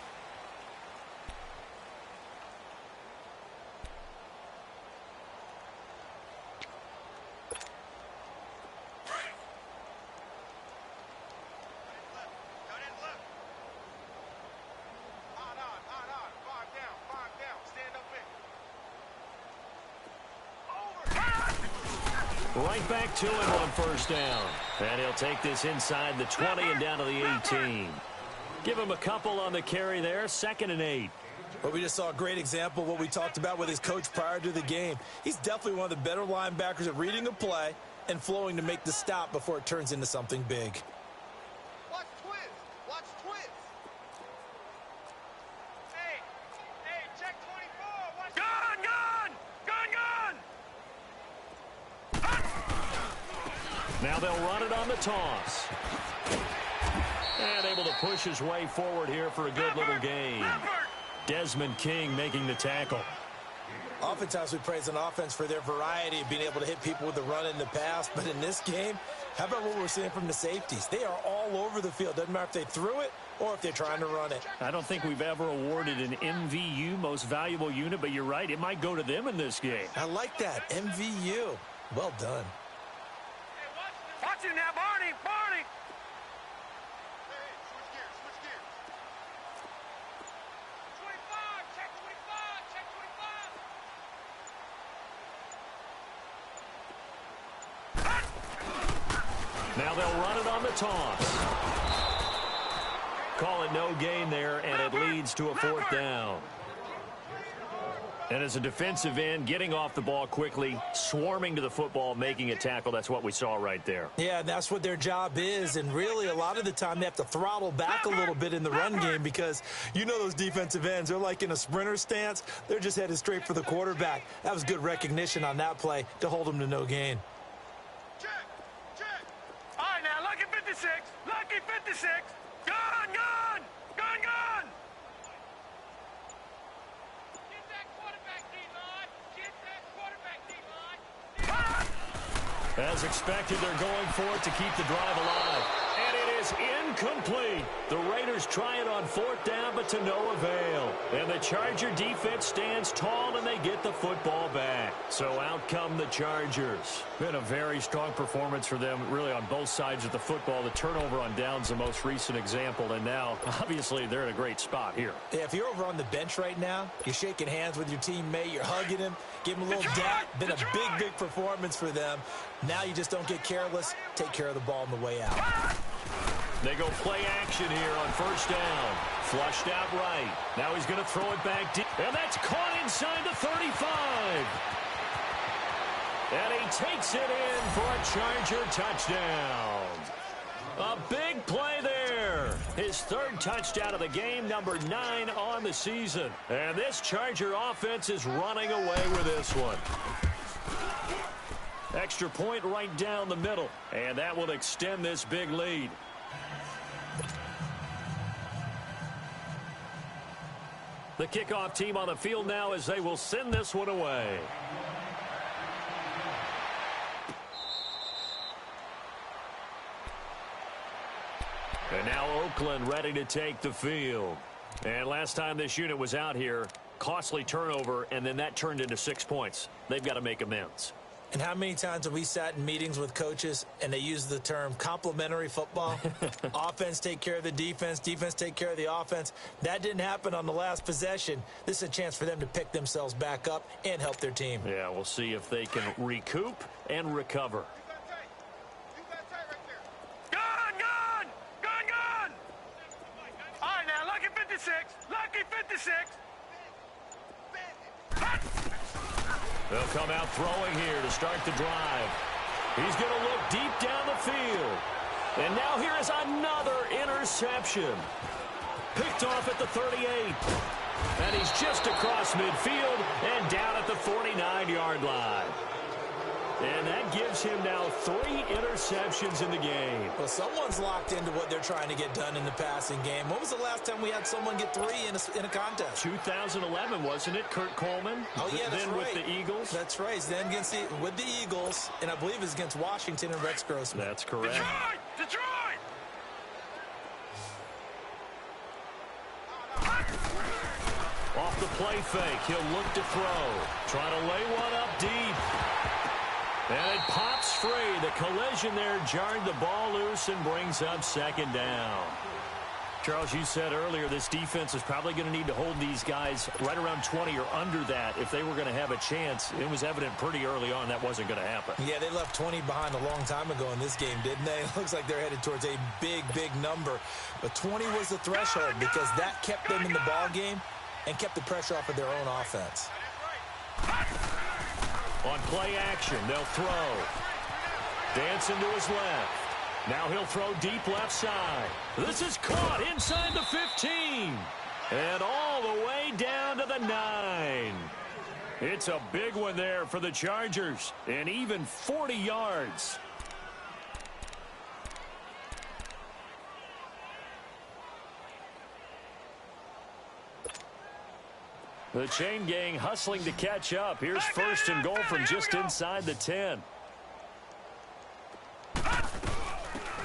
Right back to him on first down. And he'll take this inside the 20 and down to the 18. Give him a couple on the carry there, 2nd and 8. Well, we just saw a great example of what we talked about with his coach prior to the game. He's definitely one of the better linebackers at reading a play and flowing to make the stop before it turns into something big. Watch twist. Hey, check 24. Watch Gun. Now they'll run it on the toss. And able to push his way forward here for a good little gain. Desmond King making the tackle. Oftentimes we praise an offense for their variety of being able to hit people with the run in the pass, but in this game, how about what we're seeing from the safeties? They are all over the field. Doesn't matter if they threw it or if they're trying to run it. I don't think we've ever awarded an MVU, most valuable unit, but you're right, it might go to them in this game. I like that, MVU. Well done. Watch it now, Barney. Hey, switch gears. 25, check 25. Now they'll run it on the toss. Call it no gain there, and it leads to a 4th down. And as a defensive end, getting off the ball quickly, swarming to the football, making a tackle, that's what we saw right there. Yeah, that's what their job is, and really a lot of the time they have to throttle back a little bit in the run game because you know those defensive ends, they're like in a sprinter stance. They're just headed straight for the quarterback. That was good recognition on that play to hold them to no gain. Check. All right, now, lucky 56. Lucky 56. Gun. As expected, they're going for it to keep the drive alive. And it is incomplete. The Raiders try it on 4th down, but to no avail. And the Charger defense stands tall, and they get the football back. So out come the Chargers. Been a very strong performance for them, really, on both sides of the football. The turnover on downs, the most recent example. And now, obviously, they're in a great spot here. Yeah, if you're over on the bench right now, you're shaking hands with your teammate, you're hugging him, give him a little dap. Been a big performance for them. Now you just don't get careless. Take care of the ball on the way out. They go play action here on first down. Flushed out right. Now he's going to throw it back deep. And that's caught inside the 35. And he takes it in for a Charger touchdown. A big play there. His 3rd touchdown of the game, number 9 on the season. And this Charger offense is running away with this one. Extra point right down the middle, and that will extend this big lead. The kickoff team on the field now as they will send this one away. And now Oakland ready to take the field. And last time this unit was out here, costly turnover, and then that turned into 6 points. They've got to make amends. And how many times have we sat in meetings with coaches and they use the term complementary football? Offense take care of the defense, defense take care of the offense. That didn't happen on the last possession. This is a chance for them to pick themselves back up and help their team. Yeah, we'll see if they can recoup and recover. Gone! All right, now, lucky 56. Lucky 56. They'll come out throwing here to start the drive. He's going to look deep down the field. And now here is another interception. Picked off at the 38. And he's just across midfield and down at the 49-yard line. And that gives him now 3 interceptions in the game. Well, someone's locked into what they're trying to get done in the passing game. When was the last time we had someone get 3 in a contest? 2011, wasn't it, Kurt Coleman? Oh, yeah, that's then right. With the Eagles? That's right. Then with the Eagles, and I believe it's against Washington and Rex Grossman. That's correct. Detroit! Off the play fake, he'll look to throw. Trying to lay one up deep. And it pops free. The collision there jarred the ball loose and brings up second down. Charles, you said earlier this defense is probably going to need to hold these guys right around 20 or under that if they were going to have a chance. It was evident pretty early on that wasn't going to happen. Yeah, they left 20 behind a long time ago in this game, didn't they? It looks like they're headed towards a big, big number. But 20 was the threshold because that kept them in the ball game and kept the pressure off of their own offense. On play action, they'll throw. Dancing to his left. Now he'll throw deep left side. This is caught inside the 15. And all the way down to the 9. It's a big one there for the Chargers. And even 40 yards. The chain gang hustling to catch up. Here's first and goal from just inside the 10.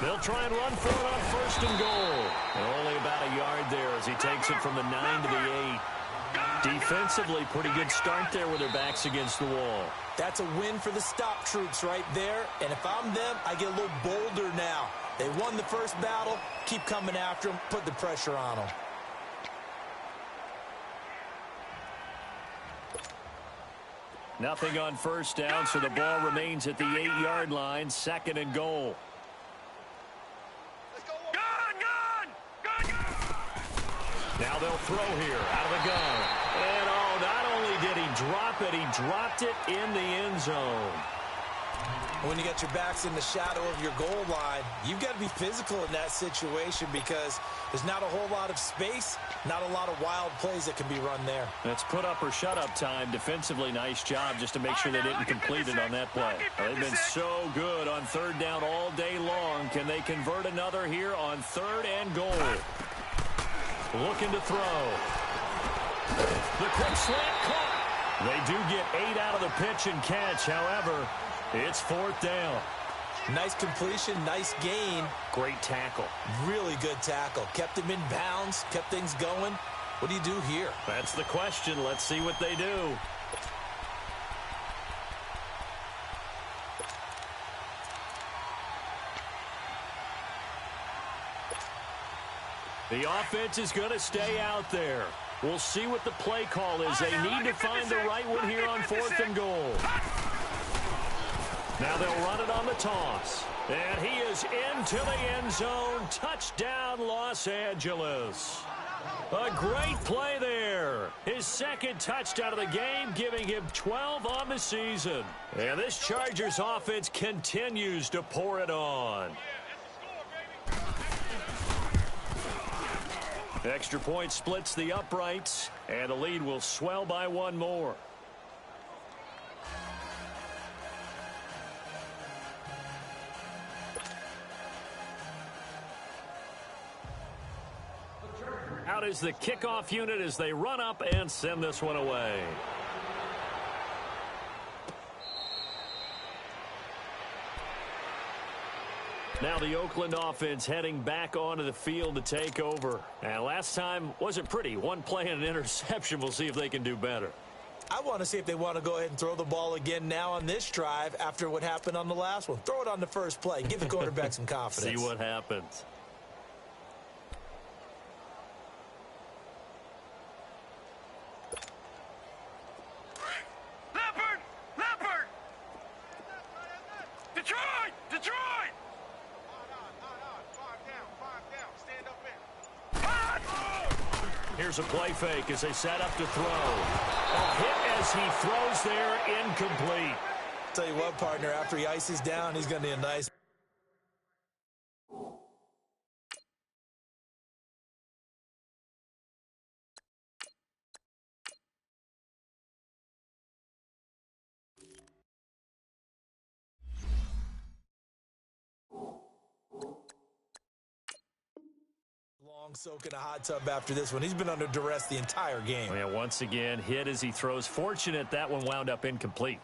They'll try and run for it on first and goal. And only about a yard there as he takes it from the 9 to the 8. Defensively, pretty good start there with their backs against the wall. That's a win for the stop troops right there. And if I'm them, I get a little bolder now. They won the first battle. Keep coming after them. Put the pressure on them. Nothing on first down, so the ball remains at the 8-yard line. Second and goal. Now they'll throw here out of the gun. And, oh, not only did he drop it, he dropped it in the end zone. When you got your backs in the shadow of your goal line, you've got to be physical in that situation because there's not a whole lot of space, not a lot of wild plays that can be run there. That's put up or shut up time. Defensively, nice job just to make sure they didn't complete it on that play. They've been so good on third down all day long. Can they convert another here on third and goal? Looking to throw. The quick slant caught. They do get 8 out of the pitch and catch. However, it's fourth down. Nice completion, nice gain. Great tackle. Really good tackle. Kept him in bounds, kept things going. What do you do here? That's the question. Let's see what they do. The offense is going to stay out there. We'll see what the play call is. They need to find the right one here on fourth and goal. Now they'll run it on the toss. And he is into the end zone. Touchdown, Los Angeles. A great play there. His second touchdown of the game, giving him 12 on the season. And this Chargers offense continues to pour it on. Extra point splits the uprights, and the lead will swell by one more. out is the kickoff unit as they run up and send this one away. Now the Oakland offense heading back onto the field to take over. And last time wasn't pretty. One play and an interception. We'll see if they can do better. I want to see if they want to go ahead and throw the ball again now on this drive after what happened on the last one. Throw it on the first play. Give the quarterback some confidence. See what happens. Leopard! Detroit! Stand up in. Here's a play fake as they set up to throw. A hit as he throws there, incomplete. Tell you what, partner, after he ices down, he's going to be a nice. Soak in a hot tub after this one. He's been under duress the entire game. Yeah, once again, hit as he throws. Fortunate that one wound up incomplete.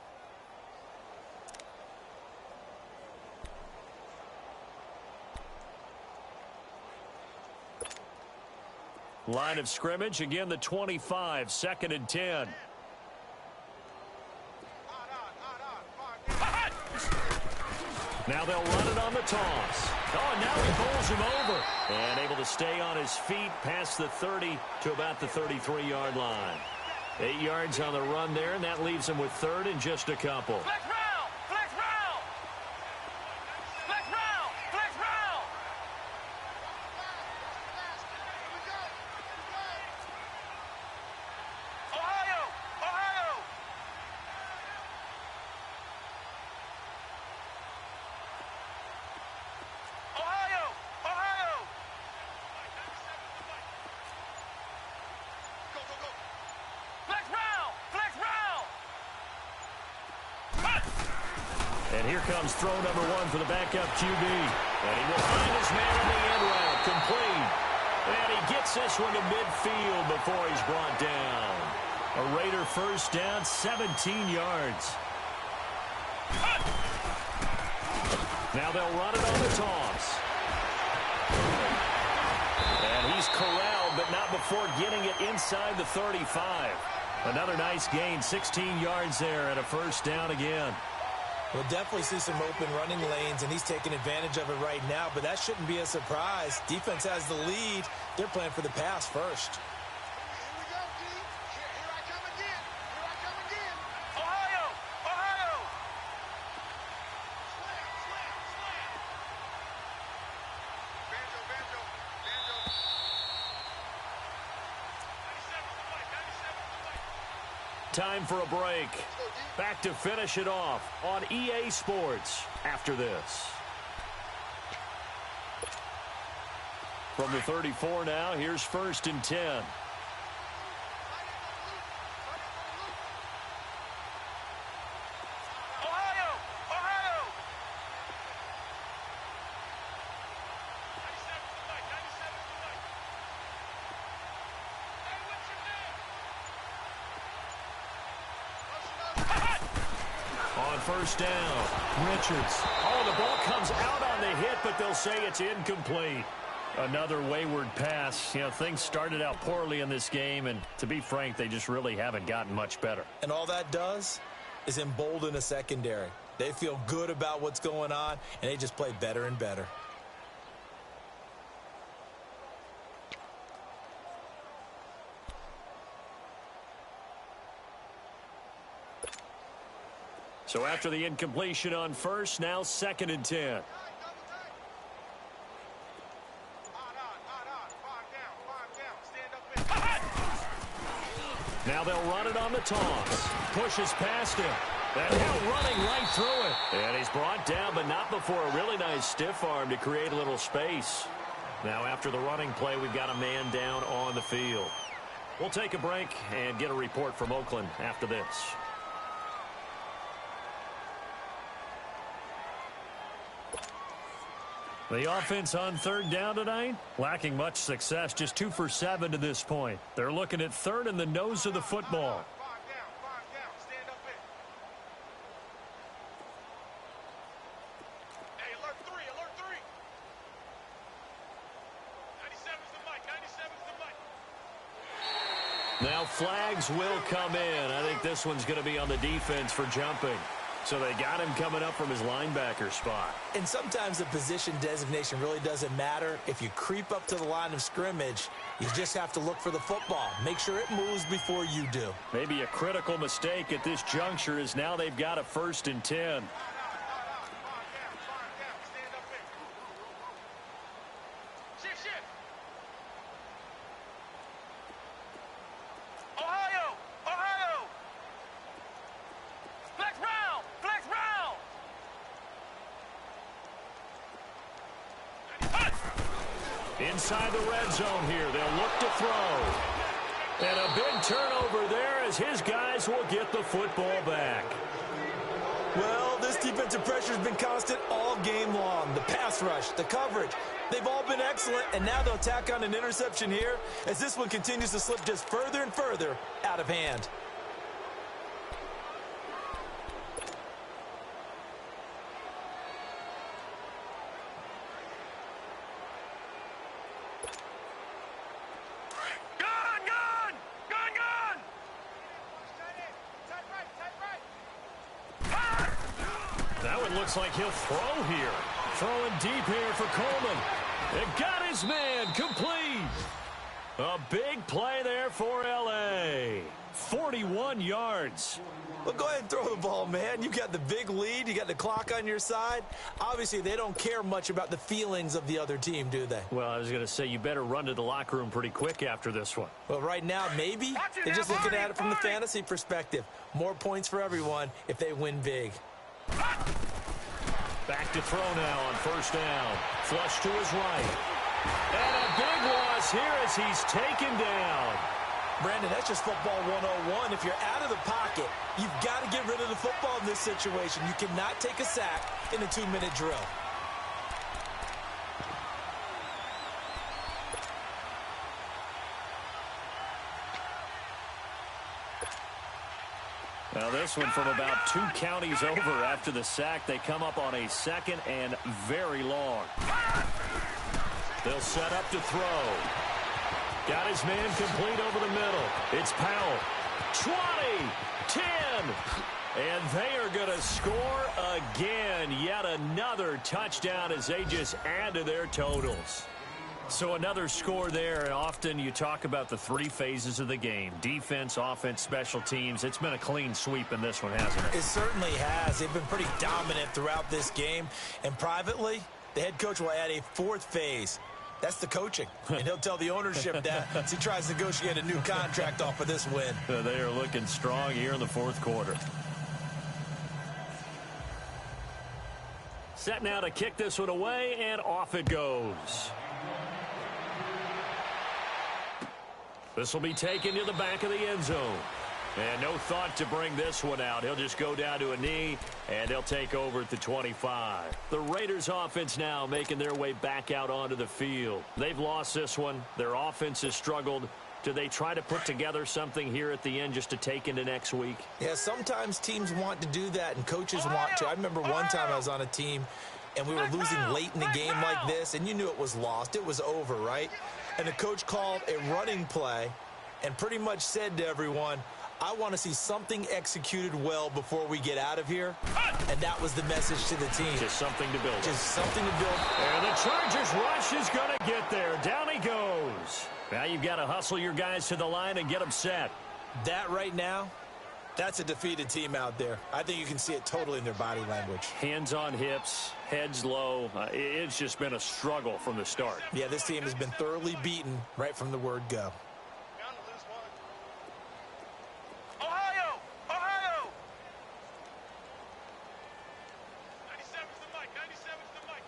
Line of scrimmage, again the 25, 2nd and 10. Now they'll run it on the toss. Oh, and now he bowls him over. And able to stay on his feet past the 30 to about the 33-yard line. 8 yards on the run there, and that leaves him with 3rd and just a couple. Flex round! Flex round! Flex round! Flex round! Ohio! Ohio! Ohio! Ohio! Go, go, go! Flex round! Flex round! And here comes throw number 1 for the backup QB. And he will find his man in the end route, complete. And he gets this one to midfield before he's brought down. A Raider first down, 17 yards. Now they'll run it on the toss. And he's corralled, but not before getting it inside the 35. Another nice gain, 16 yards there and a first down again. We'll definitely see some open running lanes, and he's taking advantage of it right now, but that shouldn't be a surprise. Defense has the lead. They're playing for the pass first. Here we go, D. Here I come again. Here I come again. Ohio! Ohio! Slam, slam, slam. Banjo, banjo, banjo. 97 to the right, 97 to the right. Time for a break. Back to finish it off on EA Sports after this. From the 34 now, here's 1st and 10. Ohio! Ohio! 97 to the right, 97 to the right. Hey, what's your name? On first down, Richards. Oh, the ball comes out on the hit, but they'll say it's incomplete. Another wayward pass. You know, things started out poorly in this game, and to be frank, they just really haven't gotten much better. And all that does is embolden a secondary. They feel good about what's going on, and they just play better and better. So after the incompletion on first, now 2nd and 10. Now they'll run it on the toss. Pushes past him. And now running right through it. And he's brought down, but not before a really nice stiff arm to create a little space. Now after the running play, we've got a man down on the field. We'll take a break and get a report from Oakland after this. The offense on third down tonight, lacking much success, just 2 for 7 to this point. They're looking at third in the nose of the football. 5 down. Stand up in. Hey, alert 3. 97's the mic. 97's the mic. Now flags will come in. I think this one's going to be on the defense for jumping. So they got him coming up from his linebacker spot. And sometimes the position designation really doesn't matter. If you creep up to the line of scrimmage, you just have to look for the football. Make sure it moves before you do. Maybe a critical mistake at this juncture is now they've got a 1st and 10. 5 down. Stand up in. Shift. Ohio. Flex round. Inside the red zone here, they'll look to throw. And a big turnover there as his guys will get the football back. Well, this defensive pressure has been constant all game long. The pass rush, the coverage, they've all been excellent, and now they'll tack on an interception here as this one continues to slip just further and further out of hand. Looks like he'll throw here. Throwing deep here for Coleman. It got his man complete. A big play there for L.A. 41 yards. Well, go ahead and throw the ball, man. You got the big lead. You got the clock on your side. Obviously, they don't care much about the feelings of the other team, do they? Well, I was going to say you better run to the locker room pretty quick after this one. Well, right now, maybe. They're just looking at it from the fantasy perspective. More points for everyone if they win big. Back to throw now on 1st down. Flush to his right. And a big loss here as he's taken down. Brandon, that's just football 101. If you're out of the pocket, you've got to get rid of the football in this situation. You cannot take a sack in a 2-minute drill. Now this one from about 2 counties over after the sack. They come up on a 2nd and very long. They'll set up to throw. Got his man complete over the middle. It's Powell. 20, 10. And they are going to score again. Yet another touchdown as they just add to their totals. So another score there, and often you talk about the 3 phases of the game. Defense, offense, special teams. It's been a clean sweep in this one, hasn't it? It certainly has. They've been pretty dominant throughout this game. And privately, the head coach will add a 4th phase. That's the coaching. And he'll tell the ownership that as he tries to negotiate a new contract off of this win. They are looking strong here in the 4th quarter. Set now to kick this one away, and off it goes. This will be taken to the back of the end zone. And no thought to bring this one out. He'll just go down to a knee, and they'll take over at the 25. The Raiders offense now making their way back out onto the field. They've lost this one. Their offense has struggled. Do they try to put together something here at the end just to take into next week? Yeah, sometimes teams want to do that, and coaches want to. I remember one time I was on a team, and we were losing late in the game like this, and you knew it was lost. It was over, right? And the coach called a running play and pretty much said to everyone, I want to see something executed well before we get out of here. And that was the message to the team. Just something to build. Just something to build. And the Chargers rush is going to get there. Down he goes. Now you've got to hustle your guys to the line and get them set. That right now, that's a defeated team out there. I think you can see it totally in their body language. Hands on hips, heads low. It's just been a struggle from the start. Yeah, this team has been thoroughly beaten right from the word go. Ohio! 97's the mic. 97's the mic.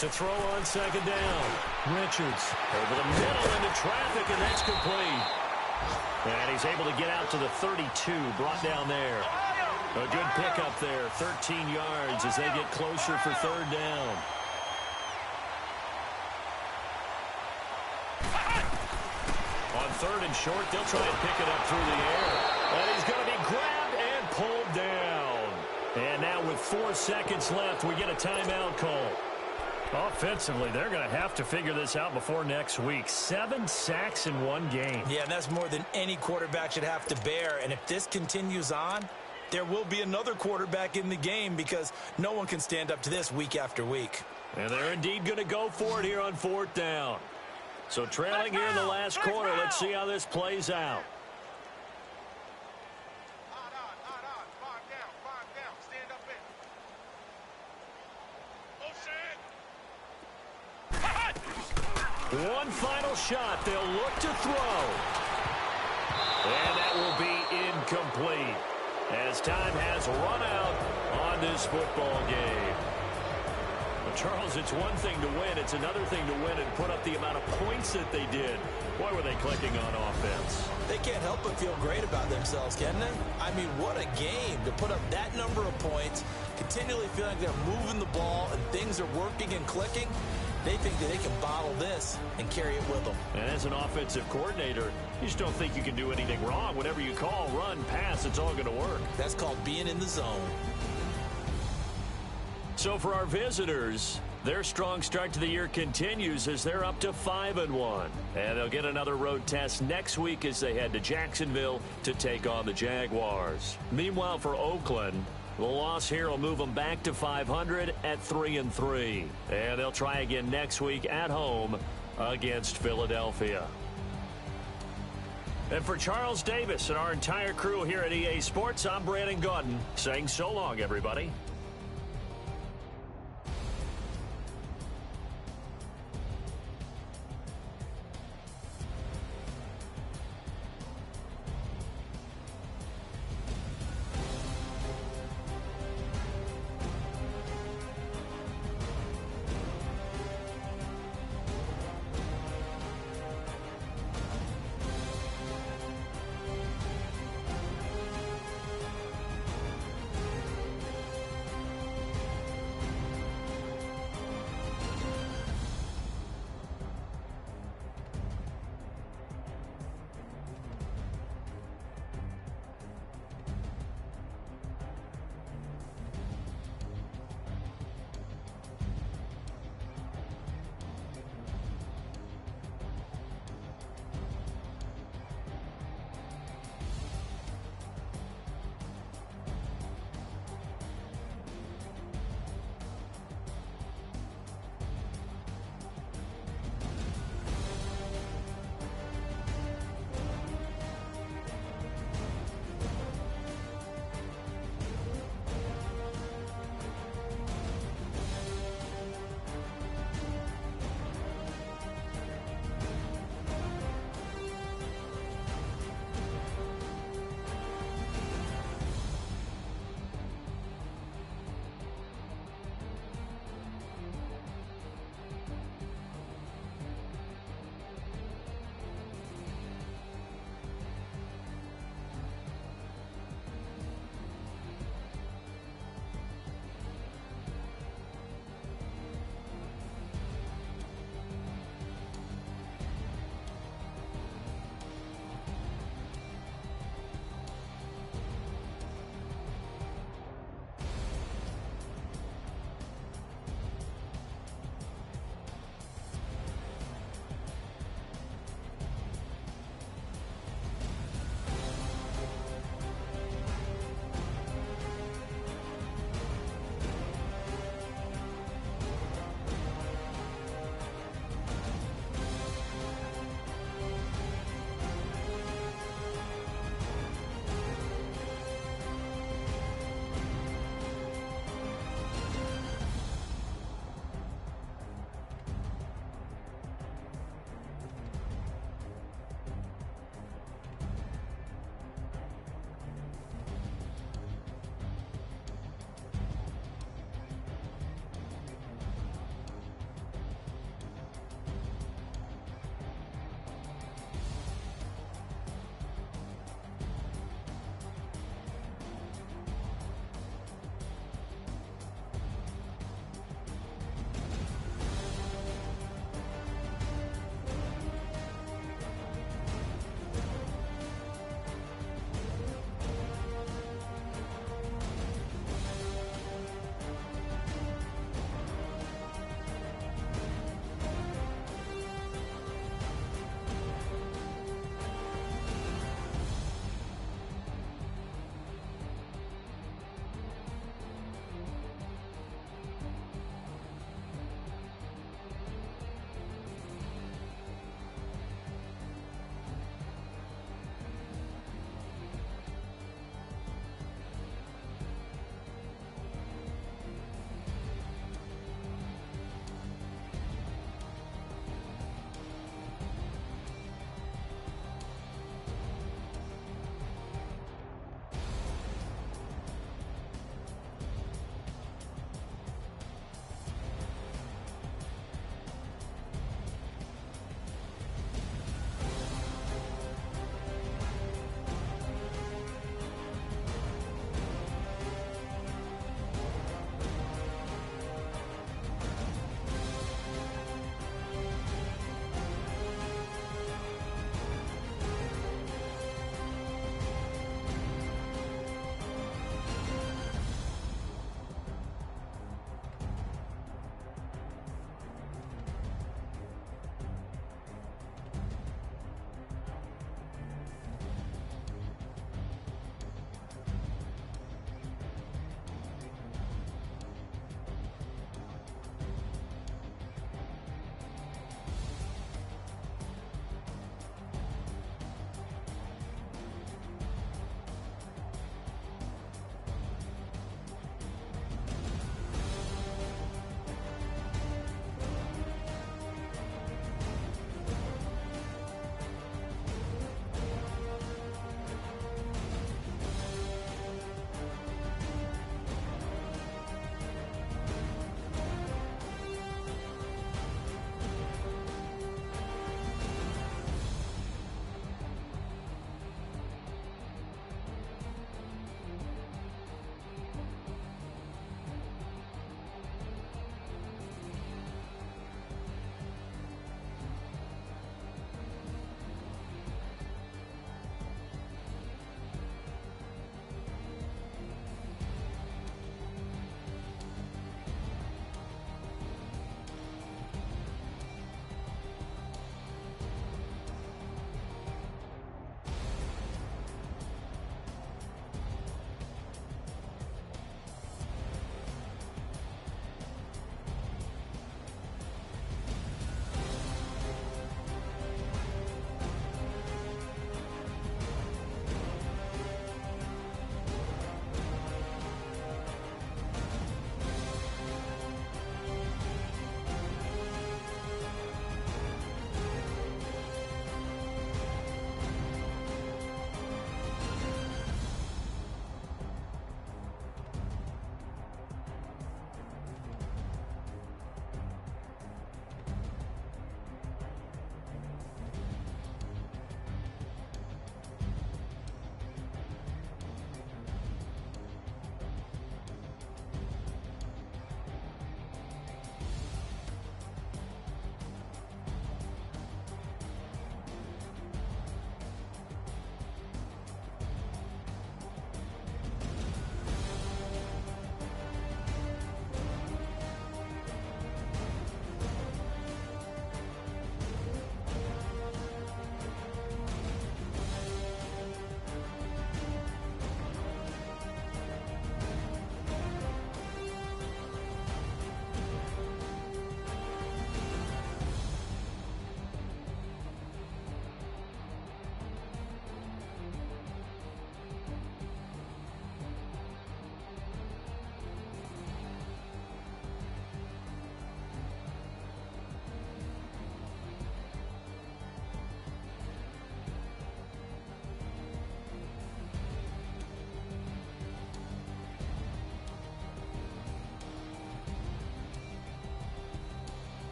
To throw on 2nd down. Richards over the middle into traffic, and that's complete. And he's able to get out to the 32, brought down there. A good pickup there, 13 yards as they get closer for third down. On third and short, they'll try and pick it up through the air. And he's going to be grabbed and pulled down. And now with 4 seconds left, we get a timeout call. Offensively, they're going to have to figure this out before next week. 7 sacks in one game. Yeah, and that's more than any quarterback should have to bear. And if this continues on, there will be another quarterback in the game because no one can stand up to this week after week. And they're indeed going to go for it here on fourth down. So trailing here in the last quarter, let's see how this plays out. One final shot. They'll look to throw. And that will be incomplete as time has run out on this football game. Well, Charles, it's one thing to win. It's another thing to win and put up the amount of points that they did. Boy, were they clicking on offense. They can't help but feel great about themselves, can they? I mean, what a game to put up that number of points, continually feeling like they're moving the ball and things are working and clicking. They think that they can bottle this and carry it with them. And as an offensive coordinator, you just don't think you can do anything wrong. Whatever you call, run, pass, it's all going to work. That's called being in the zone. So for our visitors, their strong start to the year continues as they're up to 5-1. And they'll get another road test next week as they head to Jacksonville to take on the Jaguars. Meanwhile, for Oakland, the loss here will move them back to 500 at 3-3. And they'll try again next week at home against Philadelphia. And for Charles Davis and our entire crew here at EA Sports, I'm Brandon Gaudin saying so long, everybody.